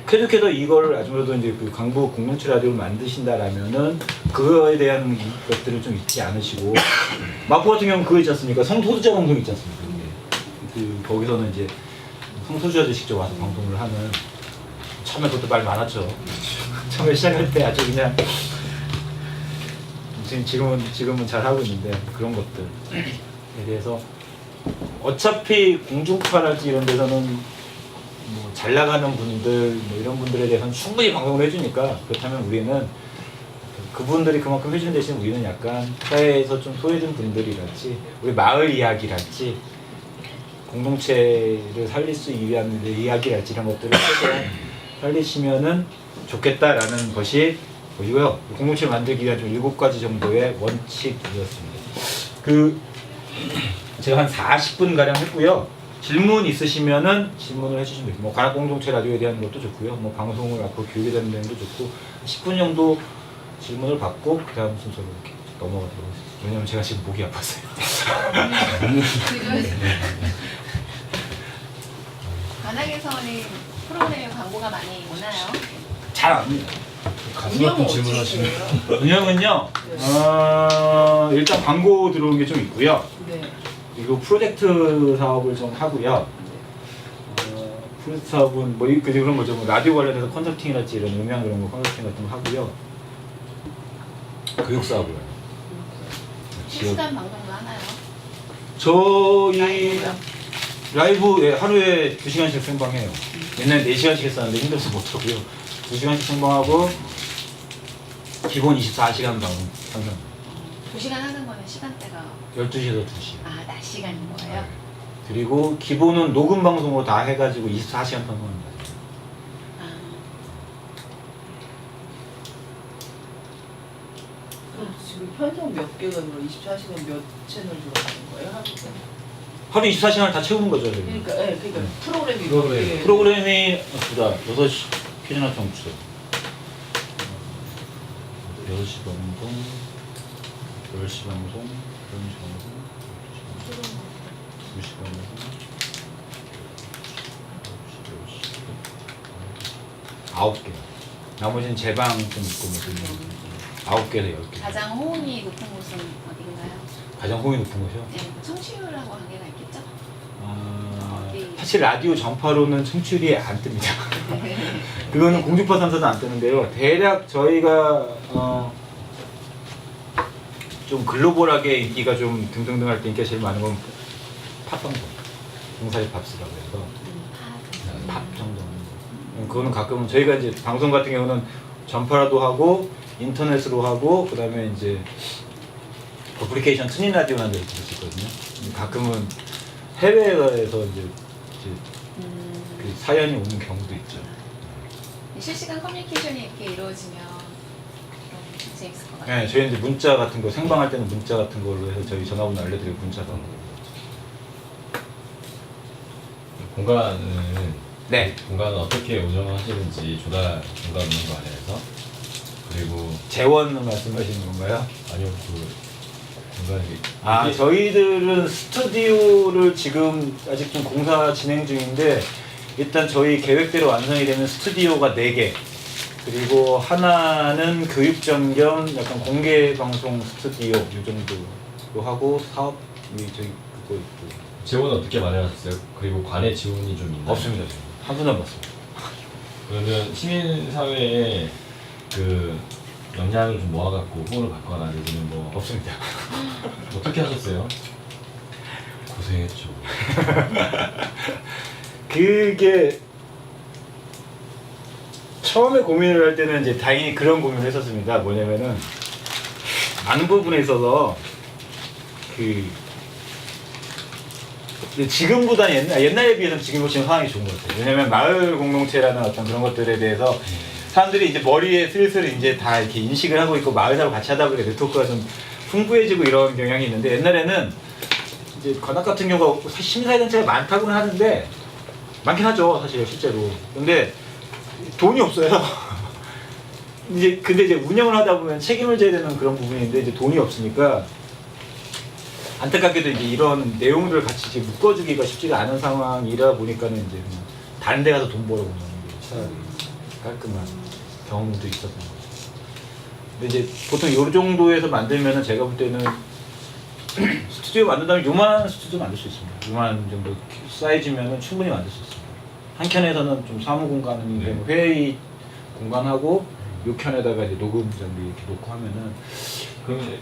계속해서 이걸 아줌마도 이제 그 강북 공동체 라디오를 만드신다라면은 그거에 대한 것들을 좀 잊지 않으시고, 마포 같은 경우는 그거 있지 않습니까? 성소수자 방송 있지 않습니까? 거기서는 이제 성소수자들이 직접 와서 방송을 하는, 처음에 그것도 말 많았죠. 처음에 시작할 때 아주 그냥 지금은 잘 하고 있는데, 그런 것들에 대해서 어차피 공중파랄지 이런 데서는 뭐 잘 나가는 분들 뭐 이런 분들에 대해서는 충분히 방송을 해주니까, 그렇다면 우리는 그분들이 그만큼 해주는 대신 우리는 약간 사회에서 좀 소외된 분들이랄지, 우리 마을 이야기랄지, 공동체를 살릴 수 위한 이야기랄지 이런 것들을 최대한 살리시면은 좋겠다라는 것이 보이고요. 공동체를 만들기 위한 좀 7가지 정도의 원칙이었습니다. 제가 한 40분 가량 했고요. 질문 있으시면은 질문을 해주시면 됩니다. 뭐 관악 공동체 라디오에 대한 것도 좋고요. 뭐 방송을 앞으로 교육에 대한 내용도 좋고 10분 정도 질문을 받고 그 다음 순서로 이렇게 넘어가도록 하겠습니다. 왜냐면 제가 지금 목이 아팠어요. 관악에서는 프로그램 광고가 많이 오나요? 잘 압니다. 가슴 아픈 질문 하시면 운영은요, 일단 광고 들어온 게 좀 있고요. 네. 그리고 프로젝트 사업을 좀 하고요. 프로젝트 사업은 뭐 그런 거죠. 뭐 라디오 관련해서 컨설팅이랄지 이런 음향 그런 거 컨설팅 같은 거 하고요. 교육 사업을. 실시간 방송도 하나요? 저희 라이브 예, 하루에 2시간씩 생방해요. 옛날에 4시간씩 했었는데 힘들어서 못하고요. 2시간씩 생방하고 기본 24시간 방송 항상 2시간 하는 거는 시간대가 12시에서 2시. 낮 시간인 거예요? 그리고 기본은 녹음 방송으로 다 해가지고 24시간 방송합니다. 그럼 지금 편성 몇 개가 들어 24시간 몇 채널 들어가는 거예요? 하루에? 하루 24시간을 다 채우는 거죠. 저희. 그러니까, 예, 그러니까 네. 프로그램이 프로그램. 몇 개? 프로그램이 보다 6시 퀴즈나 청취 6시 방송 10시 방송 11시 방송 2시 방송 9개 나머지는 재방 좀 있고 뭐 9개에서 10개 가장 호응이 높은 곳은 어딘가요? 가장 호응이 높은 것이요? 네, 청취율하고 관계가 있겠죠? 어디? 사실 라디오 전파로는 청취율이 안 뜹니다. 그거는 공중파 3사는 안 뜨는데요. 대략 저희가 좀 글로벌하게 인기가 좀 등등등 할 때 인기가 제일 많은 건 팝방송, 동사리 팝스라고 해서 팝 정도. 그거는 가끔은 저희가 이제 방송 같은 경우는 전파라도 하고 인터넷으로 하고 그다음에 이제 어플리케이션 트윈 라디오라는 데를 들을 수 있거든요. 가끔은 해외에서 이제 그 사연이 오는 경우도 있죠. 실시간 커뮤니케이션이 이렇게 이루어지면 좀 재밌을 것 같아요. 네, 저희 이제 문자 같은 거 생방할 때는 문자 같은 걸로 해서 저희 전화번호 알려드리고 문자 받는 거. 공간은 네, 공간은 어떻게 운영하시는지 조달 공간 운영 관련해서 그리고 재원 말씀하시는 건가요? 아니요 그 공간이 저희들은 스튜디오를 지금 아직 좀 공사 진행 중인데 일단 저희 계획대로 완성이 되면 스튜디오가 4개 그리고 하나는 교육전 겸 약간 공개 방송 스튜디오 이 정도로 하고 사업이 저희 그거 있고 재원은 어떻게 마련하셨어요? 그리고 관의 지원이 좀 있나요? 없습니다. 지금. 한 푼도 안 받습니다. 그러면 시민사회에 그 역량을 좀 모아갖고 후원을 받거나 요즘은 뭐 없습니다. 어떻게 하셨어요? 고생했죠. 그게 처음에 고민을 할 때는 이제 다행히 그런 고민을 했었습니다. 뭐냐면은 많은 부분에 있어서 근데 지금보다 옛날에 비해서는 지금 훨씬 상황이 좋은 것 같아요. 왜냐면 마을 공동체라는 어떤 그런 것들에 대해서 사람들이 이제 머리에 슬슬 이제 다 이렇게 인식을 하고 있고 마을사하고 같이 하다 보니까 네트워크가 좀 풍부해지고 이런 경향이 있는데 옛날에는 이제 관악 같은 경우가 시민사회단체가 많다고는 하는데 많긴 하죠 사실 실제로. 근데 돈이 없어요. 근데 이제 운영을 하다 보면 책임을 져야 되는 그런 부분인데 이제 돈이 없으니까 안타깝게도 이제 이런 내용들을 같이 이제 묶어주기가 쉽지가 않은 상황이라 보니까는 이제 그냥 다른 데 가서 돈 벌어보는 게 차라리 깔끔한 경험도 있었던 거죠. 근데 이제 보통 이 정도에서 만들면은 제가 볼 때는 스튜디오 만든다면 요만한 스튜디오 만들 수 있습니다. 요만한 정도 사이즈면은 충분히 만들 수 있습니다. 한 켠에서는 좀 사무 공간인데 뭐 회의 공간하고 요 켠에다가 이제 녹음 장비 이렇게 놓고 하면은 그러면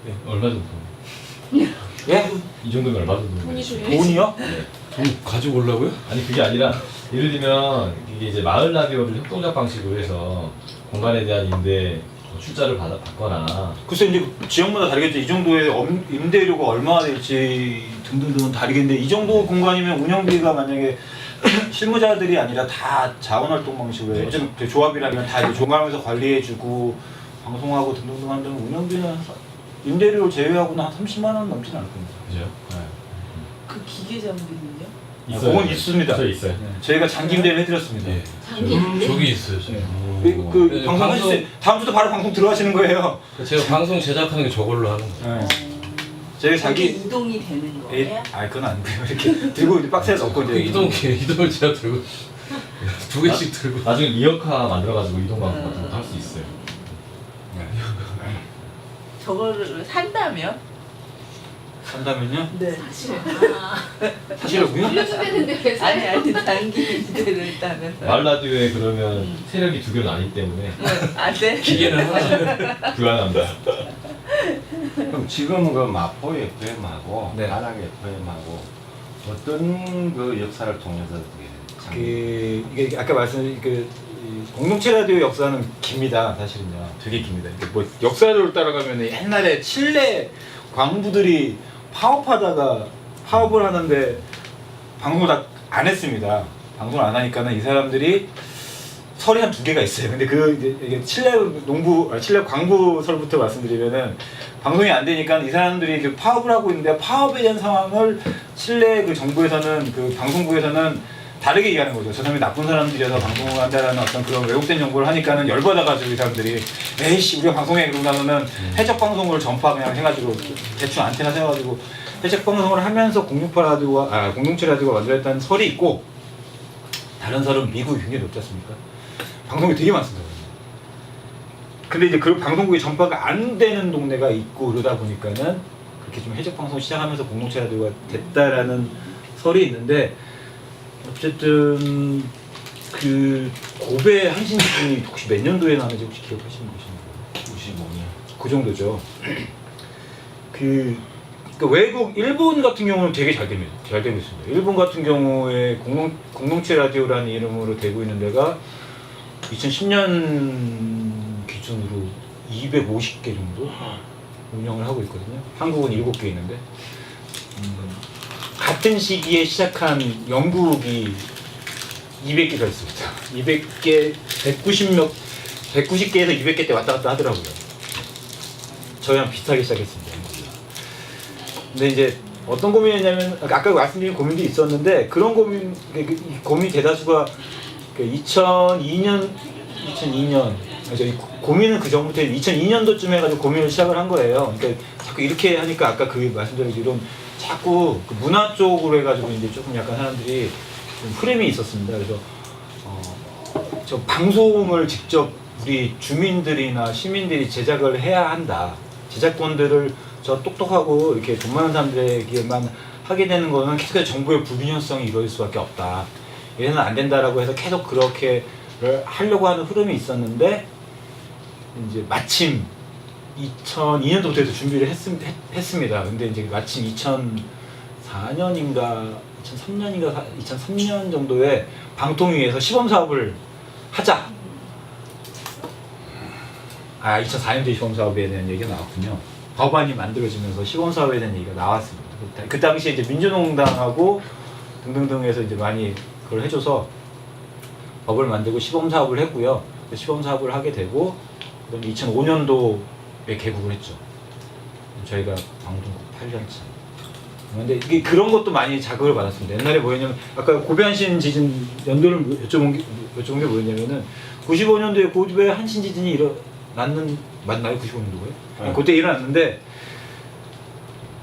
네. 얼마 정도? 예? 이 정도면 얼마 정도? 돈이 좀 돈이요? 돈 가지고 오려고요? 아니 그게 아니라 예를 들면 이게 이제 마을 라디오를 협동작 방식으로 해서 공간에 대한 임대 출자를 받거나 글쎄 이제 지역마다 다르겠죠. 이 정도의 임대료가 얼마나 될지 등등등은 다르겠는데 이 정도 공간이면 운영비가 만약에 실무자들이 아니라 다 자원활동 방식으로 해요. 요즘 조합이라면 다 이제 종합에서 관리해주고 방송하고 등등등 한다면 운영비는 임대료를 제외하고는 한 30만 원 넘지는 않을 겁니다. 그죠? 네. 그 기계 장비는요? 그건 있습니다. 저 있어요. 네, 저희가 장기임대를 해드렸습니다. 네. 저기 있어요. 저기. 그 네, 방송 하실 때 다음 주도 바로 방송 들어가시는 거예요. 제가 방송 제작하는 게 저걸로 하는 거예요. 네. 저희 자기 자기 이동이 되는 거예요? 그건 아니고요. 이렇게 들고 이제 박스에 넣고 그 이제 이동을 제가 들고 두 개씩 들고. 나중에 리어카 만들어가지고 이동 방송 같은 것도 할 수 있어요. 저거를 산다면? 산다면요? 네. 사실은요? 빌려주겠는데 왜 사요? 아니 장기 임대를 따면. 마을 라디오에 그러면 세력이 두 개로 나뉘기 때문에 안 돼? 기계는 하나. 불안합니다. 그럼 지금 그 마포 FM하고 네. 가락 FM하고 어떤 그 역사를 통해서 이게 아까 말씀드린 공동체 라디오 역사는 깁니다. 사실은요, 되게 깁니다. 이게 뭐 역사를 따라가면 옛날에 칠레 광부들이 파업을 하는데 방송을 다 안 했습니다. 방송을 안 하니까는 이 사람들이 설이 한 2개가 있어요. 근데 이게 칠레 광부설부터 말씀드리면은 방송이 안 되니까 이 사람들이 그 파업을 하고 있는데 파업에 대한 상황을 칠레 그 정부에서는 그 방송국에서는 다르게 얘기하는 거죠. 저 사람이 나쁜 사람들이어서 방송을 한다라는 어떤 그런 왜곡된 정보를 하니까는 열받아가지고 이 사람들이 에이씨 우리가 방송해 그러고 나면은 해적 방송을 전파 그냥 해가지고 대충 안테나 세워가지고 해적 방송을 하면서 공동체 라디오가 만들었다는 설이 있고 다른 설은 미국이 굉장히 높지 않습니까? 방송이 되게 많습니다. 근데 이제 그 방송국이 전파가 안 되는 동네가 있고 그러다 보니까는 그렇게 좀 해적 방송 시작하면서 공동체 라디오가 됐다라는 설이 있는데 어쨌든 그 고베 한신지분이 혹시 몇 년도에 나왔는지 혹시 기억하시는 것인가요? 95년. 그 정도죠. 외국 일본 같은 경우는 되게 잘 되고 있습니다. 일본 같은 경우에 공동체 라디오라는 이름으로 되고 있는 데가 2010년 기준으로 250개 정도 운영을 하고 있거든요. 한국은 7개 있는데 같은 시기에 시작한 영국이 200개가 있습니다. 200개, 190개에서 200개 때 왔다 갔다 하더라고요. 저희랑 비슷하게 시작했습니다. 근데 이제 어떤 고민이냐면 아까 말씀드린 고민도 있었는데 그런 고민 대다수가 2002년 고민은 그 전부터 2002년도쯤 해가지고 고민을 시작을 한 거예요. 그러니까 자꾸 이렇게 하니까 아까 그 말씀드린 이런 자꾸 그 문화 쪽으로 해가지고 이제 조금 약간 사람들이 좀 프레임이 있었습니다. 그래서 저 방송을 직접 우리 주민들이나 시민들이 제작을 해야 한다. 제작권들을 저 똑똑하고 이렇게 돈 많은 사람들에게만 하게 되는 거는 계속해서 정부의 불균형성이 이루어질 수밖에 없다. 이래서는 안 된다라고 해서 계속 그렇게 하려고 하는 흐름이 있었는데 이제 마침 2002년도부터 해서 준비를 했습니다. 근데 이제 마침 2004년인가 2003년 정도에 방통위에서 시범 사업을 하자. 2004년도에 시범 사업에 대한 얘기가 나왔군요. 법안이 만들어지면서 시범 사업에 대한 얘기가 나왔습니다. 그 당시에 이제 민주농당하고 등등등에서 이제 많이 그걸 해줘서 법을 만들고 시범 사업을 했고요. 시범 사업을 하게 되고 그다음 2005년도에 개국을 했죠. 저희가 방송국 8년차. 근데 이게 그런 것도 많이 자극을 받았습니다. 옛날에 뭐였냐면 아까 고베한신 지진 연도를 여쭤본 게 뭐였냐면은 95년도에 고베 한신 지진이 일어났는 맞나요? 95년도에? 네. 그때 일어났는데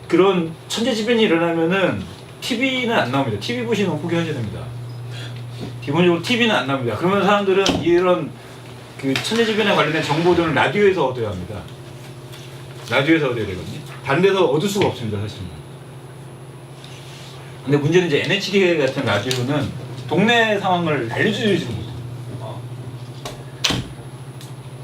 그런 천재지변이 일어나면은 TV는 안 나옵니다. TV 보시는 거 포기하셔야 됩니다. 기본적으로 TV는 안 나옵니다. 그러면 사람들은 이런 그 천재지변에 관련된 정보들은 라디오에서 얻어야 합니다. 라디오에서 얻어야 되거든요. 다른 데서 얻을 수가 없습니다, 사실은. 근데 문제는 이제 NHK 같은 라디오는 동네 상황을 알려주지도 못해요.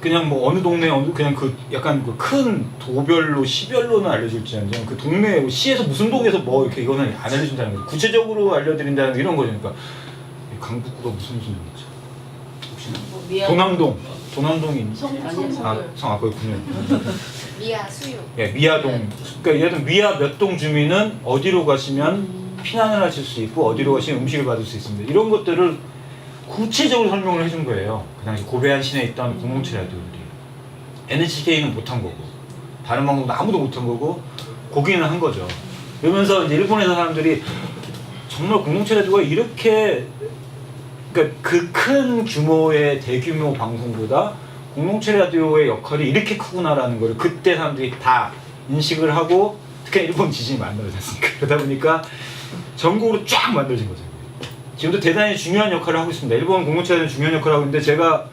그냥 뭐 어느 동네 그냥 그 약간 그 큰 도별로 시별로는 알려줄지언정 그 동네 시에서 무슨 동에서 뭐 이렇게 이거는 안 알려준다는 거예요. 구체적으로 알려드린다는 이런 거죠. 그러니까 강북구가 무슨 동이죠? 혹시 동남동이 거기군요. 미아 수유. 예, 미아동. 그러니까 예를 들면 미아 몇 동 주민은 어디로 가시면 피난을 하실 수 있고 어디로 가시면 음식을 받을 수 있습니다. 이런 것들을 구체적으로 설명을 해준 거예요. 그 당시 고베한신에 있던 공동체 라디오들이. NHK는 못한 거고 다른 방송도 아무도 못한 거고 거기는 한 거죠. 그러면서 이제 일본에서 사람들이 정말 공동체 라디오가 이렇게 그러니까 그 큰 규모의 대규모 방송보다 공동체 라디오의 역할이 이렇게 크구나라는 걸 그때 사람들이 다 인식을 하고 특히 일본 지진이 만들어졌으니까 그러다 보니까 전국으로 쫙 만들어진 거죠. 지금도 대단히 중요한 역할을 하고 있습니다. 일본 공동체 라디오는 중요한 역할을 하고 있는데 제가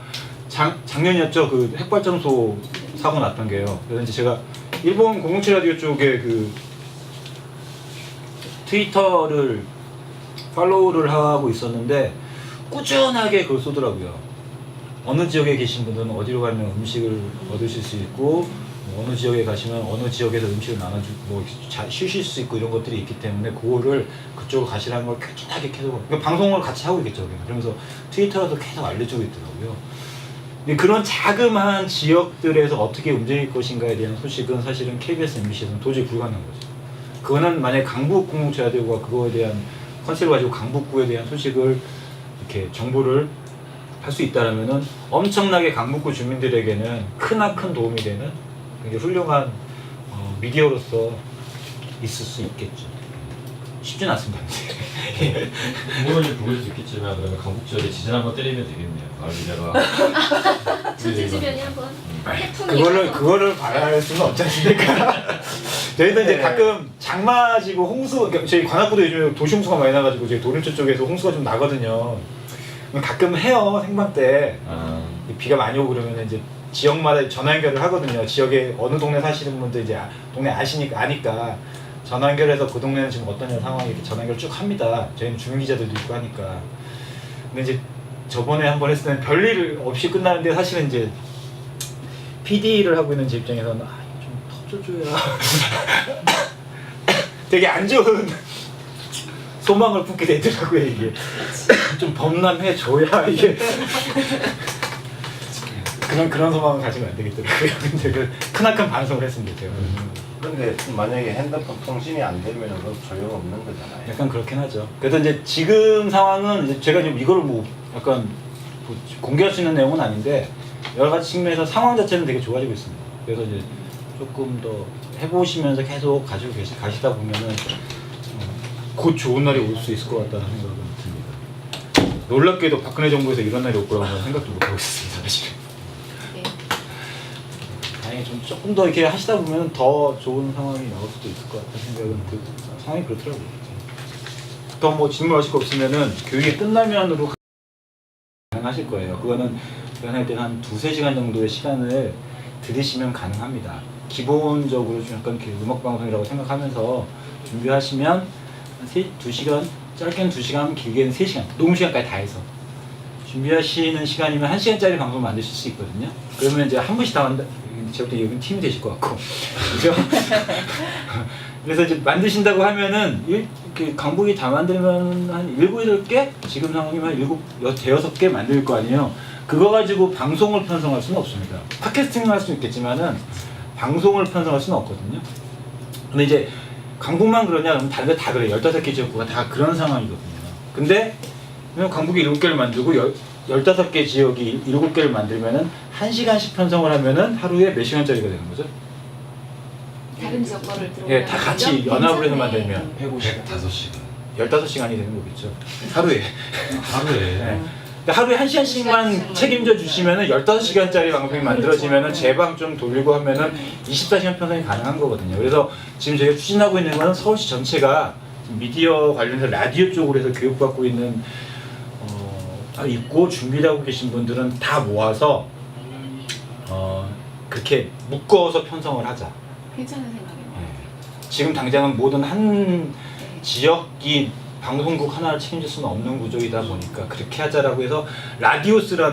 작년이었죠. 그 핵발전소 사고 났던 게요. 그래서 이제 제가 일본 공동체 라디오 쪽에 그 트위터를 팔로우를 하고 있었는데 꾸준하게 그걸 쏘더라고요. 어느 지역에 계신 분들은 어디로 가면 음식을 얻으실 수 있고 어느 지역에 가시면 어느 지역에서 음식을 나눠주고 뭐 쉬실 수 있고 이런 것들이 있기 때문에 그거를 그쪽으로 가시라는 걸 꾸준하게 계속 그러니까 방송을 같이 하고 있겠죠. 그러면서 트위터로도 계속 알려주고 있더라고요. 근데 그런 자그마한 지역들에서 어떻게 움직일 것인가에 대한 소식은 사실은 KBS, MBC에서는 도저히 불가능한 거죠. 그거는 만약에 강북 공동체 라디오가 그거에 대한 컨셉을 가지고 강북구에 대한 소식을 이렇게 정보를 할 수 있다라면은 엄청나게 강북구 주민들에게는 크나큰 도움이 되는 굉장히 훌륭한 미디어로서 있을 수 있겠죠. 쉽진 않습니다. 부모님 부를 수 있겠지만 그러면 강북 지역에 지진 한번 때리면 되겠네요. 마을 기자가. 천재 주변이 한번 태풍이 그거를 바랄 수는 없지 않습니까? 저희도 이제 네. 가끔 장마지고 홍수, 그러니까 저희 관악구도 요즘에 도시 홍수가 많이 나가지고 저희 도림초 쪽에서 홍수가 좀 나거든요. 가끔 해요 생방 때 비가 많이 오고 그러면 이제 지역마다 전화 연결을 하거든요. 지역에 어느 동네 사시는 분들 이제 동네 아니까 전화 연결해서 그 동네는 지금 어떤 상황이 이렇게 전화 연결 쭉 합니다. 저희는 주민 기자들도 있고 하니까. 근데 이제 저번에 한번 했을 때는 별일 없이 끝나는데 사실은 이제 PD를 하고 있는 제 입장에서는 좀 터져줘야 되게 안 좋은 소망을 품게 되더라고요. 이게 좀 범람해줘야 이게 그런 소망을 가지면 안 되겠더라고요. 근데 그 크나큰 반성을 했습니다. 제가. 근데 만약에 핸드폰 통신이 안 되면 그건 소용없는 거잖아요. 약간 그렇긴 하죠. 그래서 이제 지금 상황은 이제 제가 지금 이거를 뭐 약간 뭐 공개할 수 있는 내용은 아닌데 여러 가지 측면에서 상황 자체는 되게 좋아지고 있습니다. 그래서 이제 조금 더 해보시면서 계속 가지고 가시다 보면은 곧 좋은 날이 올 수 있을 것 같다는 생각은 듭니다. 놀랍게도 박근혜 정부에서 이런 날이 올 거라고는 생각도 못 하고 있습니다, 사실. 네. 다행히 좀 조금 더 이렇게 하시다 보면 더 좋은 상황이 나올 수도 있을 것 같다는 생각은 상황이 그렇더라고요. 더 뭐 질문하실 거 없으면은 교육이 끝나면으로 가능하실 거예요. 그거는 연할 때는 한 2-3시간 정도의 시간을 들이시면 가능합니다. 기본적으로 좀 약간 음악 방송이라고 생각하면서 준비하시면 2시간, 짧게는 2시간, 길게는 3시간, 녹음 시간까지 다 해서 준비하시는 시간이면 1시간짜리 방송 만드실 수 있거든요. 그러면 이제 한 분씩 다 만다, 제가 또 여기 팀이 되실 것 같고, 그죠? 그래서 이제 만드신다고 하면은 이렇게 강북이 다 만들면 한 7, 8개? 지금 상황이면 6개 만들 거 아니에요. 그거 가지고 방송을 편성할 수는 없습니다. 팟캐스팅을 할 수는 있겠지만은 방송을 편성할 수는 없거든요. 근데 이제 강북만 그러냐? 그러면 다른 데 다 그래요. 15개 지역구가 다 그런 상황이거든요. 근데 강북이 7개를 만들고 15개 지역이 7개를 만들면은 1시간씩 편성을 하면은 하루에 몇 시간짜리가 되는 거죠? 다른 지역 거를 들어오면 예, 다 같이 연합을 해서 만들면 105시간. 15시간이 되는 거겠죠. 하루에. 하루에. 네. 그러니까 하루에 1시간씩만 책임져 주시면은 15시간짜리 방송이 만들어지면은 재방 좀 돌리고 하면은 24시간 편성이 가능한 거거든요. 그래서 지금 저희가 추진하고 있는 거는 서울시 전체가 미디어 관련해서 라디오 쪽으로 해서 교육받고 있는 있고 준비를 하고 계신 분들은 다 모아서 그렇게 묶어서 편성을 하자. 괜찮은 생각이에요. 지금 당장은 모든 한 지역이 방송국 하나를 책임질 수는 없는 구조이다 보니까 그렇게 하자라고 해서 라디오가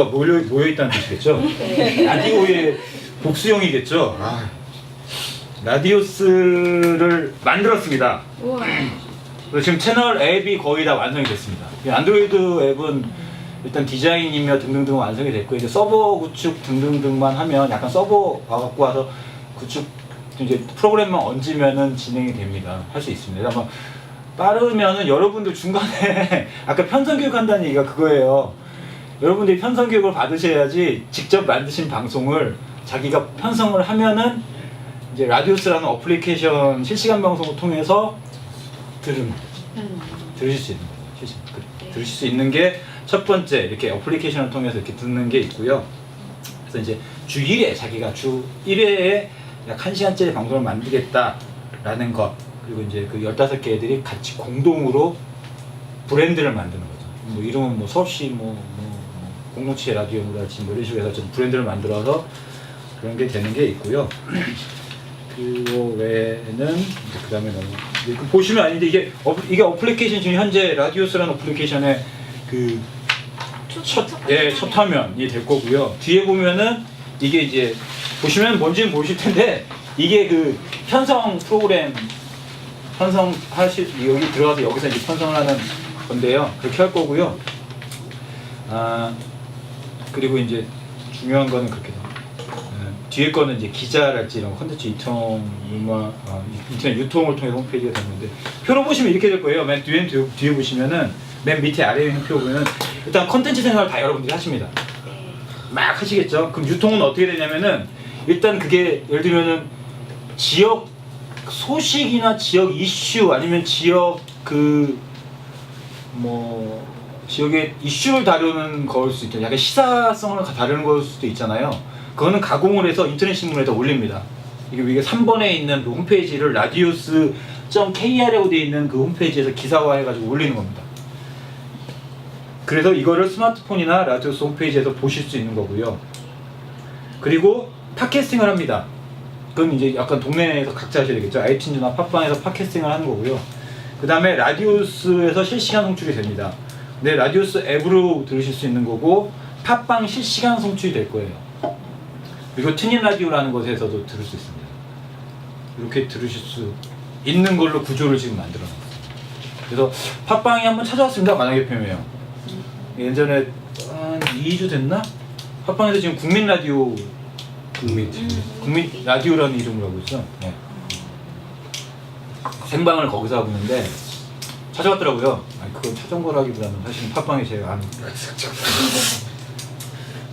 모여있다는 뜻이겠죠? 라디오의 복수형이겠죠? 라디오스를 만들었습니다. 우와. 그래서 지금 채널 앱이 거의 다 완성이 됐습니다. 안드로이드 앱은 일단 디자인이며 등등등 완성이 됐고 이제 서버 구축 등등등만 하면 약간 서버 갖고 와서 구축 이제 프로그램만 얹으면은 진행이 됩니다. 할 수 있습니다. 아마 빠르면은 여러분들 중간에 아까 편성 교육 한다는 얘기가 그거예요. 여러분들이 편성 교육을 받으셔야지 직접 만드신 방송을 자기가 편성을 하면은 이제 라디오스라는 어플리케이션 실시간 방송을 통해서 들으실 수 있는 거죠. 네. 들으실 수 있는 게 첫 번째 이렇게 어플리케이션을 통해서 이렇게 듣는 게 있고요. 그래서 이제 주 1회 자기가 주 1회에 약 1시간짜리 방송을 만들겠다라는 것, 그리고 이제 그 15개 애들이 같이 공동으로 브랜드를 만드는 거죠. 뭐 이름은 뭐 서울시 공동체 라디오라든지 뭐 이런 식으로 해서 좀 브랜드를 만들어서 그런 게 되는 게 있고요. 그거 외에는 이제 그 다음에 보시면 아닌데 이게 어플리케이션 지금 현재 라디오스라는 어플리케이션의 그 첫 화면이 될 거고요. 뒤에 보면은 이게 이제 보시면 뭔지는 모르실 텐데 이게 그 편성 프로그램 여기 들어가서 여기서 이제 편성을 하는 건데요. 그렇게 할 거고요. 그리고 이제 중요한 거는 그렇게 뒤에 거는 이제 기자랄지 이런 컨텐츠 인터넷 유통을 통해 홈페이지가 됐는데 표로 보시면 이렇게 될 거예요. 맨 뒤에 보시면은 맨 밑에 아래에 있는 표 보면 일단 컨텐츠 생각을 다 여러분들이 하십니다. 막 하시겠죠. 그럼 유통은 어떻게 되냐면은 일단 그게 예를 들면은 지역 소식이나 지역 이슈 아니면 지역 지역의 이슈를 다루는 거일 수 있죠. 약간 시사성을 다루는 거일 수도 있잖아요. 그거는 가공을 해서 인터넷 신문에다 올립니다. 이게 3번에 있는 그 홈페이지를 radius.kr이라고 되어 있는 그 홈페이지에서 기사화해가지고 올리는 겁니다. 그래서 이거를 스마트폰이나 라디오스 홈페이지에서 보실 수 있는 거고요. 그리고 팟캐스팅을 합니다. 그건 이제 약간 동네에서 각자 하셔야 되겠죠. 아이튠즈나 팟빵에서 팟캐스팅을 하는 거고요. 그 다음에 라디오스에서 실시간 송출이 됩니다. 근데 라디오스 앱으로 들으실 수 있는 거고 팟빵 실시간 송출이 될 거예요. 그리고 트윈 라디오라는 곳에서도 들을 수 있습니다. 이렇게 들으실 수 있는 걸로 구조를 지금 만들어놨어요. 그래서 팟빵에 한번 찾아왔습니다. 만약에 표현해요. 예전에 한 2주 됐나? 팟빵에서 지금 국민 라디오 국민 라디오라는 이름으로 하고 있어. 네. 생방을 거기서 하고 있는데 찾아왔더라고요. 아니, 그건 찾아온 거라기보다는 사실은 팟빵에 제가 아는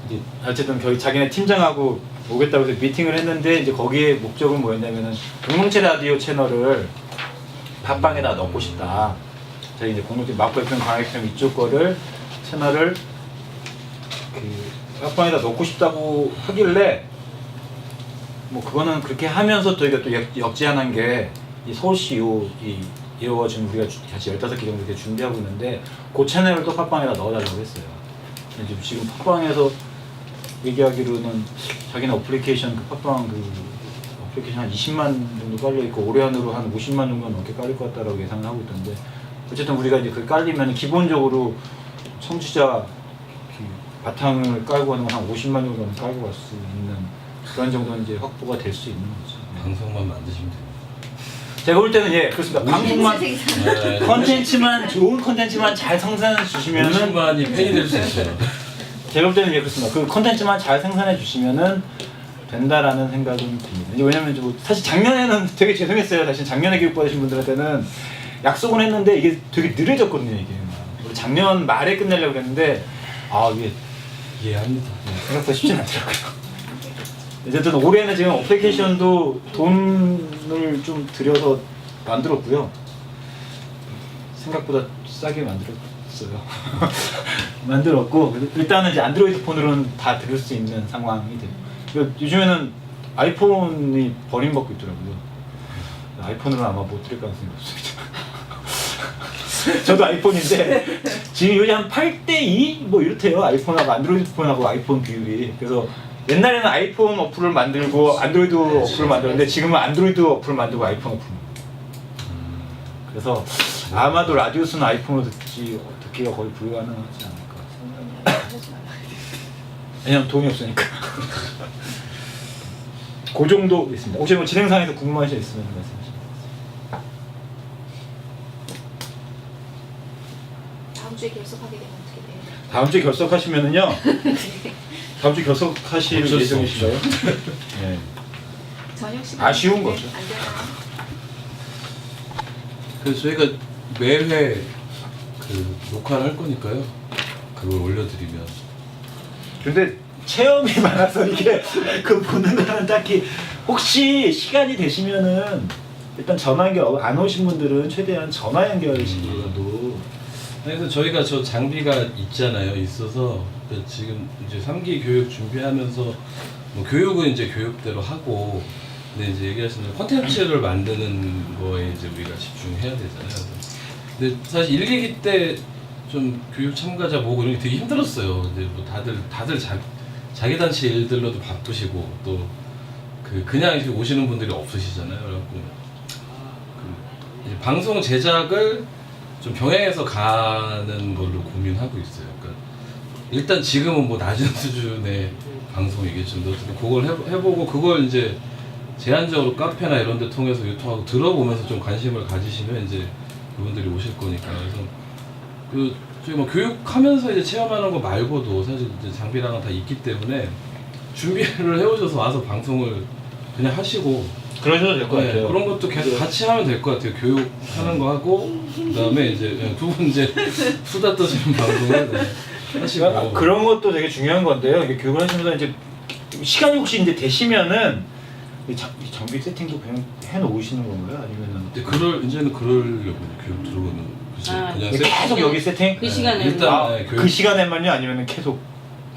이제 어쨌든 거기 자기네 팀장하고 오겠다고 해서 미팅을 했는데 이제 거기에 목적은 뭐였냐면은 공동체 라디오 채널을 팟빵에다 넣고 싶다. 저희 이제 공동체 마포 FM, 광학 FM 이쪽 거를 채널을 팟빵에다 넣고 싶다고 하길래 뭐 그거는 그렇게 하면서 저희가 또 역제안한 게 이 서울시 이거 지금 우리가 같이 15개 정도 이렇게 준비하고 있는데 그 채널을 또 팟빵에다 넣어달라고 했어요. 지금 팟빵에서 얘기하기로는 자기네 어플리케이션 팟빵 어플리케이션 한 20만 정도 깔려 있고 올해 안으로 한 50만 정도 넘게 깔릴 것 같다라고 예상을 하고 있던데 어쨌든 우리가 이제 그걸 깔리면 기본적으로 청취자 바탕을 깔고 하는 건 한 50만 정도는 깔고 갈 수 있는 그런 정도는 이제 확보가 될 수 있는 거죠. 방송만 만드시면 돼요. 제가 볼 때는 그렇습니다. 방송만 컨텐츠만 좋은 컨텐츠만 잘 생산해 주시면은 50만이 팬이 될 수 있어요. 제가 볼 때는 그렇습니다. 그 컨텐츠만 잘 생산해 주시면은 된다라는 생각은 듭니다. 왜냐면 사실 작년에는 되게 죄송했어요. 사실 작년에 교육 받으신 분들한테는 약속은 했는데 이게 되게 느려졌거든요. 이게 작년 말에 끝내려고 했는데 이게 이해합니다. 생각보다 쉽진 않더라고요. 어쨌든 올해는 지금 어플리케이션도 돈을 좀 들여서 만들었고요. 생각보다 싸게 만들었어요. 만들었고 일단은 이제 안드로이드 폰으로는 다 들을 수 있는 상황이 돼요. 요즘에는 아이폰이 버림받고 있더라고요. 아이폰으로는 아마 못 들을 가능성이 없습니다. 저도 아이폰인데 지금 요즘 한 8대2 뭐 이렇대요. 아이폰하고 안드로이드 폰하고 아이폰 비율이. 그래서 옛날에는 아이폰 어플을 만들고 안드로이드 어플을 만들었는데 지금은 안드로이드 어플을 만들고 아이폰 어플을 그래서 아마도 라디오스는 아이폰으로 듣기가 거의 불가능하지 않을까. 왜냐면 돈이 없으니까. 그 정도 있습니다. 혹시 뭐 진행상에서 궁금하신 거 있으면 말씀하세요. 다음 주에 결석하게 되면 어떻게 돼요? 다음 주에 결석하시면은요. 다음 주에 결석하실 어쩔 수 예정이신가요? 네. 저녁 시간 아쉬운 거죠. 안 되나요? 그래서 저희가 매회 녹화를 할 거니까요. 그걸 올려드리면 근데 체험이 많아서 이게 그 보는 거는 딱히 혹시 시간이 되시면은 일단 전화 연결 안 오신 분들은 최대한 전화 연결이시라도 그래서 저희가 저 장비가 있잖아요. 있어서 그 지금 이제 3기 교육 준비하면서 뭐 교육은 이제 교육대로 하고 근데 이제 얘기하시는 콘텐츠를 만드는 거에 이제 우리가 집중해야 되잖아요. 근데 사실 1기기 때 좀 교육 참가자 모으고 이런 게 되게 힘들었어요. 이제 뭐 다들 자기 단체 일들로도 바쁘시고 또 그냥 이렇게 오시는 분들이 없으시잖아요. 그래갖고 이제 방송 제작을 좀 병행해서 가는 걸로 고민하고 있어요. 그러니까 일단 지금은 뭐 낮은 수준의 방송이겠죠. 어쨌든 그걸 해보고 그걸 이제 제한적으로 카페나 이런 데 통해서 유통하고 들어보면서 좀 관심을 가지시면 이제 그분들이 오실 거니까. 그래서 저희 뭐 교육하면서 이제 체험하는 거 말고도 사실 이제 장비랑은 다 있기 때문에 준비를 해오셔서 와서 방송을 그냥 하시고 그러셔도 될 것 네, 같아요. 그런 것도 계속 같이 하면 될 것 같아요. 교육하는 거 하고 그다음에 이제 두 분 이제 수다 떠시는 방송을 하시고 그런 것도 되게 중요한 건데요. 이게 교육을 하시면서 이제 시간이 혹시 이제 되시면은 이 장비 세팅도 그냥 해놓으시는 건가요? 아니면은 근데 이제는 그러려고 교육 들어오는 아, 그냥 계속 여기 세팅? 그 시간에 일단 네, 그 시간에만요? 아니면은 계속?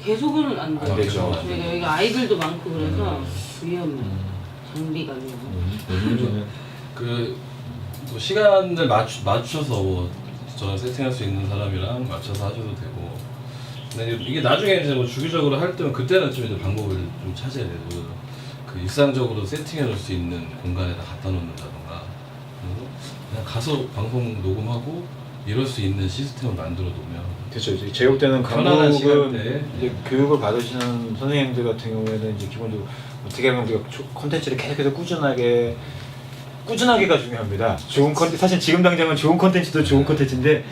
계속은 안 돼요. 안 되죠. 저희가 여기가 아이들도 많고 그래서 위험해요. 장비가 위험해. 요즘은 뭐 시간을 맞춰서 뭐 저랑 세팅할 수 있는 사람이랑 맞춰서 하셔도 되고. 근데 이게 나중에 이제 뭐 주기적으로 할 때면 그때는 좀 이제 방법을 좀 찾아야 되고 그 일상적으로 세팅해 놓을 수 있는 공간에다 갖다 놓는다던가 그리고 그냥 가서 방송 녹음하고 이럴 수 있는 시스템을 만들어 놓으면 그렇죠. 이제 제육 때는 편안한 강북은 시간대에. 이제 교육을 받으시는 선생님들 같은 경우에는 이제 기본적으로 어떻게 하면 우리가 콘텐츠를 계속해서 꾸준하게가 중요합니다. 좋은 콘텐츠 사실 지금 당장은 좋은 콘텐츠도 좋은 콘텐츠인데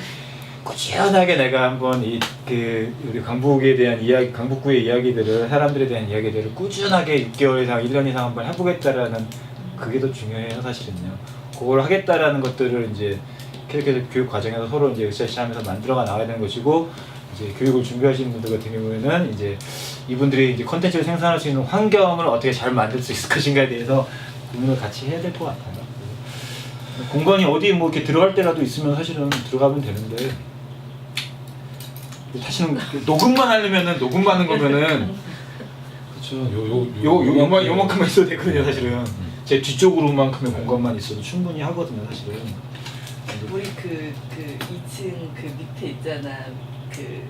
꾸준하게 내가 한번 우리 강북에 대한 이야기, 강북구의 이야기들을 사람들에 대한 이야기들을 꾸준하게 6개월 이상, 1년 이상 한번 해보겠다라는 그게 더 중요해요, 사실은요. 그걸 하겠다라는 것들을 이제 계속해서 교육 과정에서 서로 이제 으쌰으쌰하면서 만들어가 나와야 되는 것이고 이제 교육을 준비하시는 분들 같은 경우에는 이제 이분들이 이제 컨텐츠를 생산할 수 있는 환경을 어떻게 잘 만들 수 있을 것인가에 대해서 고민을 같이 해야 될 것 같아요. 공간이 어디 뭐 이렇게 들어갈 때라도 있으면 사실은 들어가면 되는데 사실은 녹음만 하려면은 녹음하는 거면은 그렇죠. 요만큼만 있어도 되거든요, 사실은. 제 뒤쪽으로만큼의 공간만 있어도 충분히 하거든요, 사실은. 우리 그 2층 그 밑에 있잖아. 그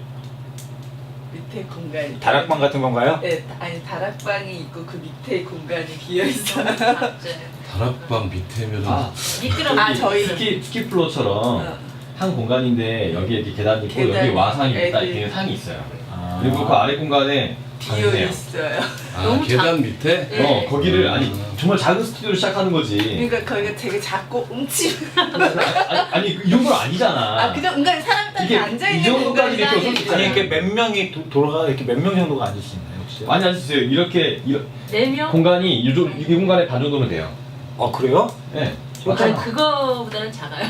밑에 공간. 다락방 같은 건가요? 네, 아니 다락방이 있고 그 밑에 공간이 비어 있어. 다락방 밑에면은 미끄럼. 아, 저희 스키 플로어처럼 한 공간인데 여기에 이렇게 계단이 있고 계단, 여기 와상이 있다 애들. 이렇게 상이 있어요. 그리고 그 아래 공간에 비어 있네요. 있어요. 너무 계단 밑에 네. 거기를 아니 정말 작은 스튜디오를 시작하는 거지. 그러니까 거기가 되게 작고 웅치. 아니 이 정도는 아니잖아. 아 그냥 뭔가 사람들이 이게 앉아 이 있는 정도까지 이렇게 공간이 어설프지 아니 않아요. 이렇게 몇 명이 돌아가 이렇게 몇 명 정도가 앉을 수 있나요, 혹시? 많이 앉으세요. 이렇게 4명? 공간이 이 공간에 반 정도면 돼요. 아 그래요? 네. 아니 그거보다는 작아요.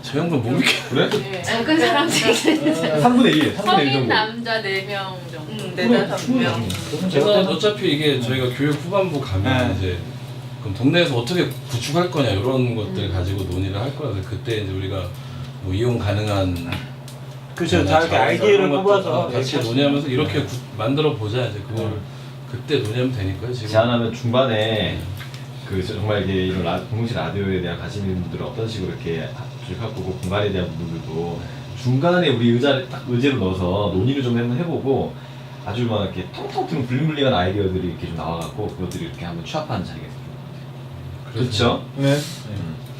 저 형도 못 믿게 그래? 네. 작은 사람들이 3분의 1, 3분의 1 성인 정도. 남자 4명 정도. 4-5명. 그러면 그래서 제가 때는 어차피 이게 저희가 교육 후반부 가면 네. 이제 그럼 동네에서 어떻게 구축할 거냐 이런 것들 가지고 논의를 할 거라서 그때 이제 우리가 뭐 이용 가능한 그렇죠. 다 이렇게 아이디어를 이런 것도 뽑아서 같이 얘기하시면- 논의하면서 이렇게 만들어 보자 이제 그걸 그때 논의하면 되니까요. 지금 제안하면 중반에 그 정말 이게 이런 공공식 라디오에 대한 관심 있는 분들은 어떤 식으로 이렇게 조직하고 그 공간에 대한 부분들도 중간에 우리 의제로 넣어서 논의를 좀 한번 해보고 아주 막 이렇게 텅텅 튀는 블링블링한 아이디어들이 이렇게 좀 나와갖고 그것들이 이렇게 한번 취합하는 자리가 있어요. 그렇죠? 네.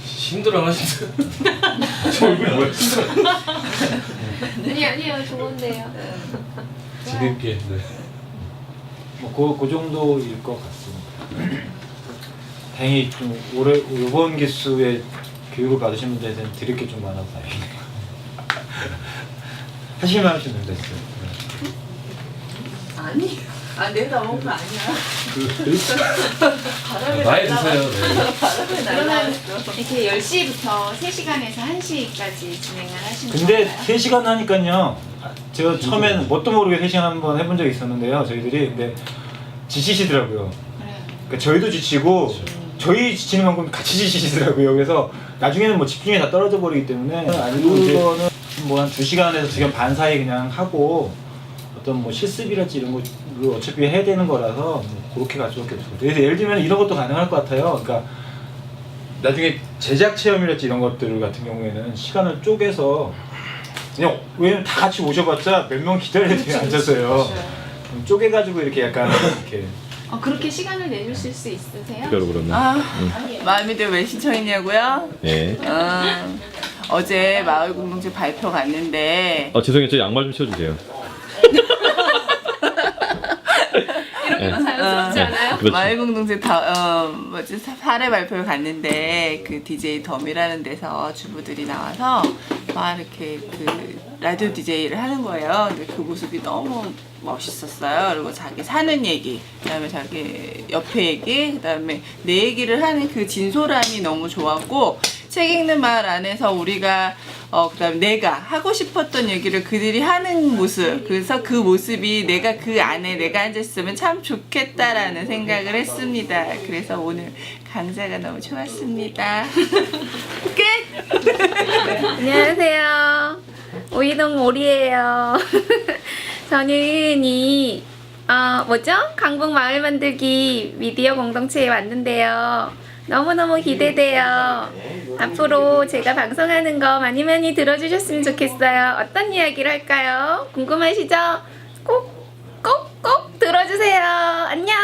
힘들어 하시는 저 얼굴이 뭐야? 아니요 좋은데요. 지겹게 네. 그 정도일 것 같습니다. 다행히 좀 이번 기수에 교육을 받으신 분들한테는 드릴 게 좀 많아서 다행이네요. 하실만 하시면 된다 했어요. 아니. 아 내가 먹은 거 아니야. 바람에 많이 날아가- 드세요. 네. 바람에 그러면 날아갔어. 이렇게 10시부터 3시간에서 1시까지 진행을 하시는 근데 건가요? 3시간 하니까요. 제가 처음에는 뭣도 모르게 3시간 한번 해본 적이 있었는데요. 저희들이 근데 지치시더라고요. 그래요. 그러니까 저희도 지치고 저희 지치는 만큼 같이 지치시더라고요. 그래서 나중에는 뭐 집중이 다 떨어져 버리기 때문에 아니고 이거는 뭐 한 2시간에서 2시간 반 사이 그냥 하고 어떤 뭐 실습이랄지 이런 거 어차피 해야 되는 거라서 뭐 그렇게 가져올 게 없어요. 그래서 예를 들면 이런 것도 가능할 것 같아요. 그러니까 나중에 제작 체험이랄지 이런 것들 같은 경우에는 시간을 쪼개서 그냥 왜냐면 다 같이 오셔봤자 몇 명 기다려야 돼요. 앉아서요. 쪼개가지고 이렇게 약간 이렇게 그렇게 시간을 내주실 수 있으세요? 특별로 그러면. 마음이 들어 왜 신청했냐고요? 네. 어제 마을 공동체 발표 갔는데 죄송해요. 저 양말 좀 치워주세요. 이렇게도 자연스럽지 않아요? 그렇죠. 마을 공동체 사례 발표를 갔는데 그 DJ 덤이라는 데서 주부들이 나와서 막 이렇게 그 라디오 DJ를 하는 거예요. 근데 그 모습이 너무 멋있었어요. 그리고 자기 사는 얘기, 그다음에 자기 옆에 얘기, 그다음에 내 얘기를 하는 그 진솔함이 너무 좋았고 책 읽는 말 안에서 우리가 그다음에 내가 하고 싶었던 얘기를 그들이 하는 모습, 그래서 그 모습이 내가 그 안에 내가 앉았으면 참 좋겠다라는 생각을 했습니다. 그래서 오늘 강좌가 너무 좋았습니다. 끝! 안녕하세요. 오이동 오리예요. 저는 이 강북 마을 만들기 미디어 공동체에 왔는데요. 너무너무 기대돼요. 앞으로 제가 방송하는 거 많이 많이 들어주셨으면 좋겠어요. 어떤 이야기를 할까요? 궁금하시죠? 꼭 들어주세요. 안녕.